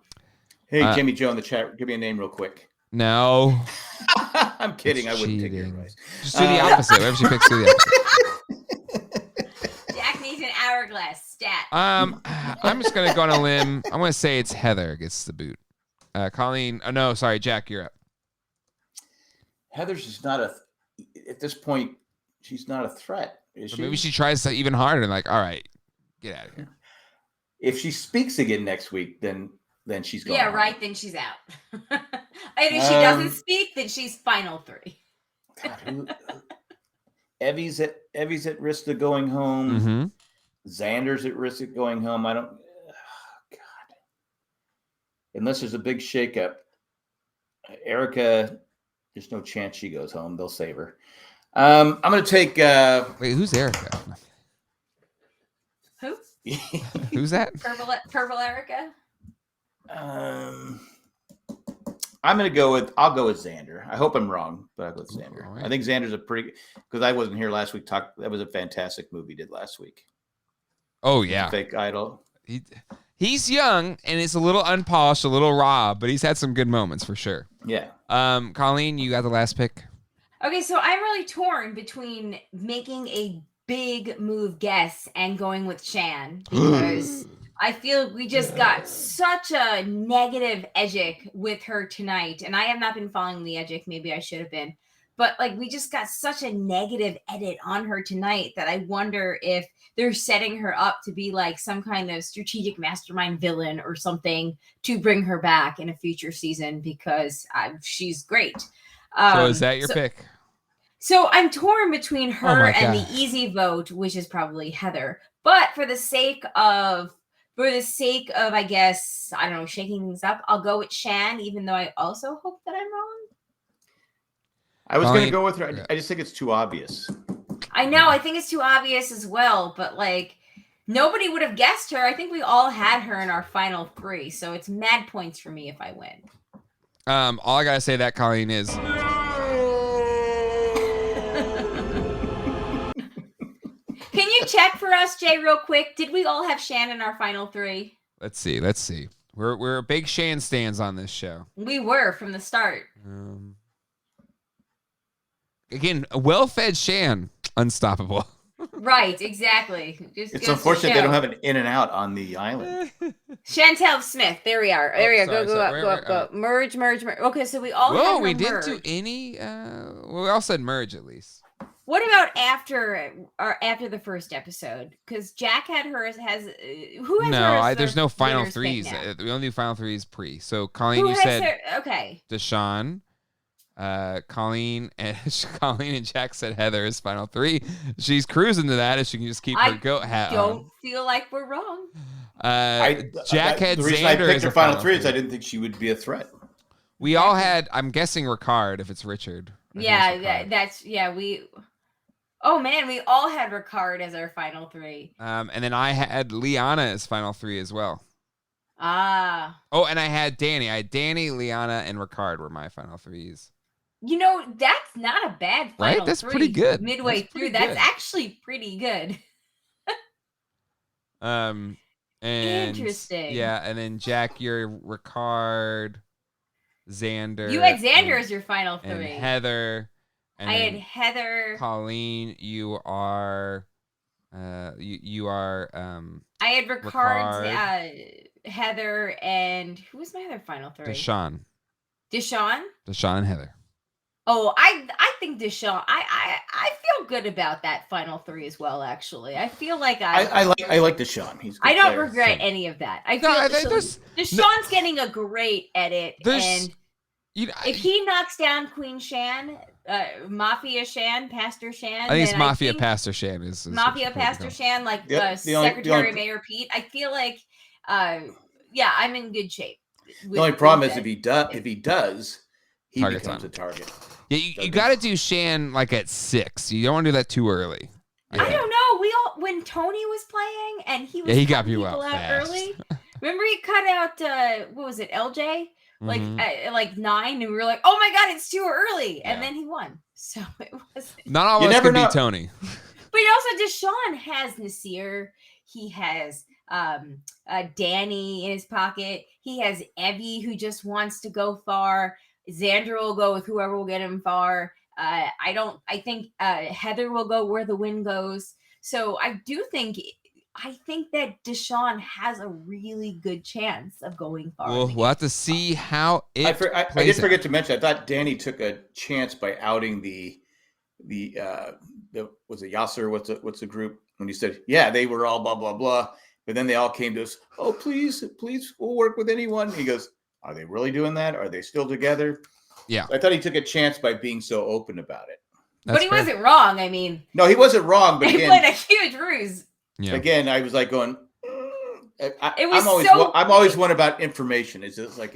Speaker 3: Hey, Jamie Joe in the chat, give me a name real quick.
Speaker 1: No,
Speaker 3: I'm kidding. I wouldn't take your
Speaker 1: cheating.
Speaker 3: advice.
Speaker 1: just do the opposite. Whatever she picks, do the opposite.
Speaker 4: Jack needs an hourglass stat.
Speaker 1: I'm just gonna go on a limb. I'm gonna say it's Heather gets the boot. Colleen. Oh no, sorry, Jack, you're up.
Speaker 3: Heather's just not at this point, she's not a threat, is
Speaker 1: Or
Speaker 3: she?
Speaker 1: maybe she tries to even harder and like, all right, get out of here.
Speaker 3: If she speaks again next week, then she's going.
Speaker 4: Yeah,
Speaker 3: home.
Speaker 4: right. Then she's out. And if she doesn't speak, then she's final 3.
Speaker 3: God, Evie's at risk of going home.
Speaker 1: Mm-hmm.
Speaker 3: Xander's at risk of going home. God. Unless there's a big shakeup, Erica, there's no chance she goes home. They'll save her. I'm going to take.
Speaker 1: Wait, who's Erica?
Speaker 4: Who?
Speaker 1: Who's that?
Speaker 4: Purple Erica.
Speaker 3: I'm going to go with. I'll go with Xander. I hope I'm wrong, but I'll go with Xander.
Speaker 1: All right.
Speaker 3: I think Xander's a pretty. Because I wasn't here last week. That was a fantastic movie he did last week.
Speaker 1: Oh yeah,
Speaker 3: Fake Idol.
Speaker 1: He's young and it's a little unpolished, a little raw, but he's had some good moments for sure.
Speaker 3: Yeah.
Speaker 1: Colleen, you got the last pick.
Speaker 4: Okay, so I'm really torn between making a big move guess and going with Shan because I feel we just got such a negative edgic with her tonight, and I have not been following the edgic. Maybe I should have been. But like we just got such a negative edit on her tonight that I wonder if they're setting her up to be like some kind of strategic mastermind villain or something to bring her back in a future season because she's great.
Speaker 1: So is that your pick?
Speaker 4: So I'm torn between her and
Speaker 1: God.
Speaker 4: the easy vote, which is probably Heather. But for the sake of I guess, I don't know, shaking things up, I'll go with Shan, even though I also hope that I'm wrong.
Speaker 3: I was going to go with her. I just think it's too obvious.
Speaker 4: I know. I think it's too obvious as well. But like, nobody would have guessed her. I think we all had her in our final 3. So it's mad points for me if I win.
Speaker 1: All I got to say that, Colleen, is...
Speaker 4: Can you check for us, Jay, real quick? Did we all have Shan in our final 3?
Speaker 1: Let's see. We're big Shan stands on this show.
Speaker 4: We were from the start.
Speaker 1: Again, a well-fed Shan, unstoppable.
Speaker 4: Right, exactly.
Speaker 3: It's unfortunate they don't have an in and out on the island.
Speaker 4: Chantel Smith. There we are. There we are. Go up. Merge. Okay, so we all had
Speaker 1: we
Speaker 4: her
Speaker 1: didn't
Speaker 4: merge.
Speaker 1: do any. We all said merge at least.
Speaker 4: What about after the first episode? Because Jack had hers. Who has hers?
Speaker 1: There's no final
Speaker 4: winner's pick
Speaker 1: threes.
Speaker 4: now?
Speaker 1: We only do final threes pre. So Colleen,
Speaker 4: Who
Speaker 1: you
Speaker 4: has
Speaker 1: said
Speaker 4: okay.
Speaker 1: Deshaun. Colleen and Jack said Heather is final 3. She's cruising to that if she can just keep her go.
Speaker 4: Don't feel like we're wrong.
Speaker 1: Jack had
Speaker 3: the reason
Speaker 1: Xander
Speaker 3: I picked
Speaker 1: as
Speaker 3: her
Speaker 1: a
Speaker 3: final 3 is I didn't think she would be a threat.
Speaker 1: We all had. I'm guessing Ricard if it's Richard.
Speaker 4: We. Oh man, we all had Ricard as our final 3.
Speaker 1: And then I had Liana as final 3 as well.
Speaker 4: Ah.
Speaker 1: Oh, and I had Danny. I had Danny, Liana, and Ricard were my final 3s.
Speaker 4: You know, that's not a bad final
Speaker 1: right? That's
Speaker 4: 3
Speaker 1: pretty good.
Speaker 4: Midway through, that's actually pretty good.
Speaker 1: And
Speaker 4: interesting.
Speaker 1: Yeah, and then Jack, you're Ricard, Xander.
Speaker 4: You had Xander as your final 3.
Speaker 1: And Heather. And
Speaker 4: I had Heather.
Speaker 1: Colleen, you are. You are.
Speaker 4: I had Ricard, Heather, and who was my other final 3?
Speaker 1: Deshaun and Heather.
Speaker 4: Oh, I think Deshaun. I feel good about that final 3 as well. Actually, I feel like
Speaker 3: I like Deshaun. He's a good
Speaker 4: I don't
Speaker 3: player,
Speaker 4: regret any of that. I feel Deshaun's getting a great edit, and if he knocks down Queen Shan, Mafia Shan, Pastor Shan,
Speaker 1: I think it's Mafia Pastor Shan is
Speaker 4: Mafia Pastor Shan, like Secretary Mayor Pete. I feel like, I'm in good shape.
Speaker 3: The only problem is if he does, he becomes a target.
Speaker 1: Yeah, you got to do Shan like at 6. You don't want to do that too early.
Speaker 4: I don't know. When Tony was playing and he was
Speaker 1: got people out
Speaker 4: early. Remember he cut out what was it, LJ? Like at like 9, and we were like, "Oh my god, it's too early!" And then he won. So it was
Speaker 1: not all of us could be Tony.
Speaker 4: But also, Deshaun has Nasir. He has Danny in his pocket. He has Evie, who just wants to go far. Xander will go with whoever will get him far. I think Heather will go where the wind goes. So I think that Deshaun has a really good chance of going far.
Speaker 1: Well, we'll have to see how it
Speaker 3: I did forget to mention, I thought Danny took a chance by outing the was it Yasser? What's the group? When he said, yeah, they were all blah, blah, blah. But then they all came to us, oh, please, we'll work with anyone. He goes, are they really doing that? Are they still together?
Speaker 1: Yeah.
Speaker 3: So I thought he took a chance by being so open about it.
Speaker 4: But he wasn't wrong. I mean,
Speaker 3: no, he wasn't wrong. But
Speaker 4: he
Speaker 3: again,
Speaker 4: played a huge ruse.
Speaker 1: Yeah.
Speaker 3: Again, I was like going.
Speaker 4: I'm
Speaker 3: always one about information. It's just like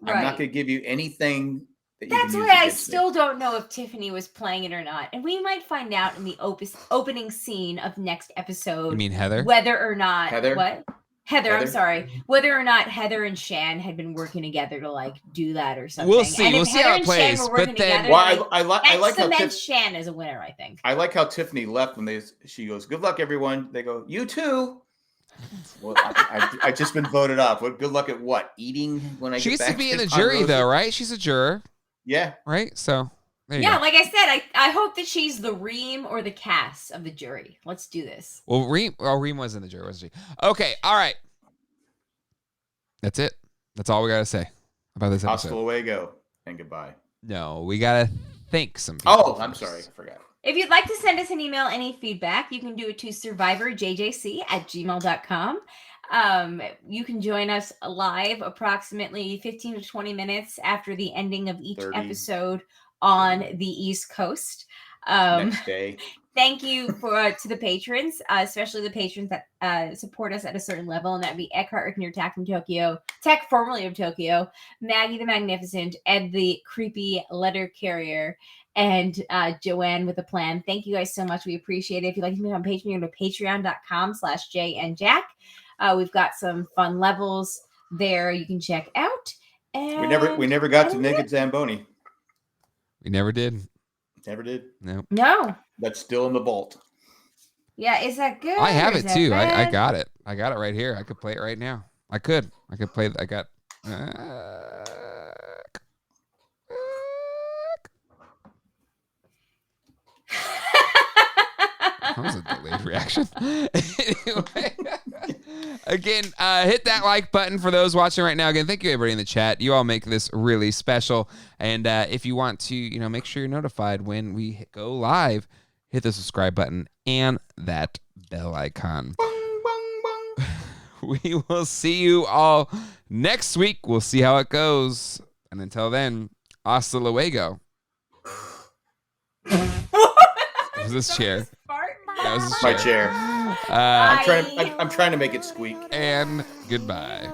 Speaker 3: I'm not going to give you anything.
Speaker 4: That's why I still don't know if Tiffany was playing it or not, and we might find out in the opening scene of next episode.
Speaker 1: You mean Heather?
Speaker 4: Whether or not
Speaker 3: Heather?
Speaker 4: What? Heather, I'm sorry. Whether or not Heather and Shan had been working together to like do that or something.
Speaker 1: We'll see. We'll see how it plays.
Speaker 4: But then,
Speaker 3: I like how
Speaker 4: Shan as a winner. I think.
Speaker 3: I like how Tiffany left when she goes, "Good luck, everyone." They go, "You too." Well, I just been voted off. What? Good luck at what? Eating when I
Speaker 1: She
Speaker 3: get
Speaker 1: gets
Speaker 3: back
Speaker 1: to be in the
Speaker 3: on
Speaker 1: jury,
Speaker 3: Rosie?
Speaker 1: though, right? She's a juror,
Speaker 3: Yeah.
Speaker 1: right? So, there you
Speaker 4: Yeah,
Speaker 1: go.
Speaker 4: like I said, I hope that she's the Reem or the Cass of the jury. Let's do this.
Speaker 1: Well, Reem was in the jury, wasn't she? Okay, all right. That's it. That's all we got to say about this
Speaker 3: Hasta
Speaker 1: episode.
Speaker 3: luego and goodbye.
Speaker 1: No, we got to thank some people.
Speaker 3: Oh, I'm
Speaker 1: first.
Speaker 3: sorry. I forgot.
Speaker 4: If you'd like to send us an email, any feedback, you can do it to survivorjjc@gmail.com. You can join us live approximately 15 to 20 minutes after the ending of each
Speaker 3: 30.
Speaker 4: episode on the East Coast.
Speaker 3: Next day.
Speaker 4: Thank you to the patrons, especially the patrons that support us at a certain level, and that'd be Eckhart Rickner, Tech from Tokyo, Tech formerly of Tokyo, Maggie the Magnificent, Ed the Creepy Letter Carrier, and Joanne with a Plan. Thank you guys so much. We appreciate it. If you'd like to be on Patreon, you can go to patreon.com/JandJack. We've got some fun levels there you can check out. And
Speaker 3: We never got to Naked Zamboni.
Speaker 1: We never did.
Speaker 3: Never did.
Speaker 1: No.
Speaker 4: No.
Speaker 3: That's still in the vault.
Speaker 4: Yeah, is that good?
Speaker 1: I have
Speaker 4: or
Speaker 1: it
Speaker 4: is that
Speaker 1: too. I
Speaker 4: bad?
Speaker 1: got it. I got it right here. I could play it right now. I could play. I got. That was a delayed reaction. Anyway, again, hit that like button for those watching right now. Again, thank you everybody in the chat. You all make this really special. And if you want to, make sure you're notified when we go live, hit the subscribe button and that bell icon. We will see you all next week. We'll see how it goes. And until then, hasta luego. What was this chair? That was his
Speaker 3: My chair. I'm trying to make it squeak.
Speaker 1: And goodbye.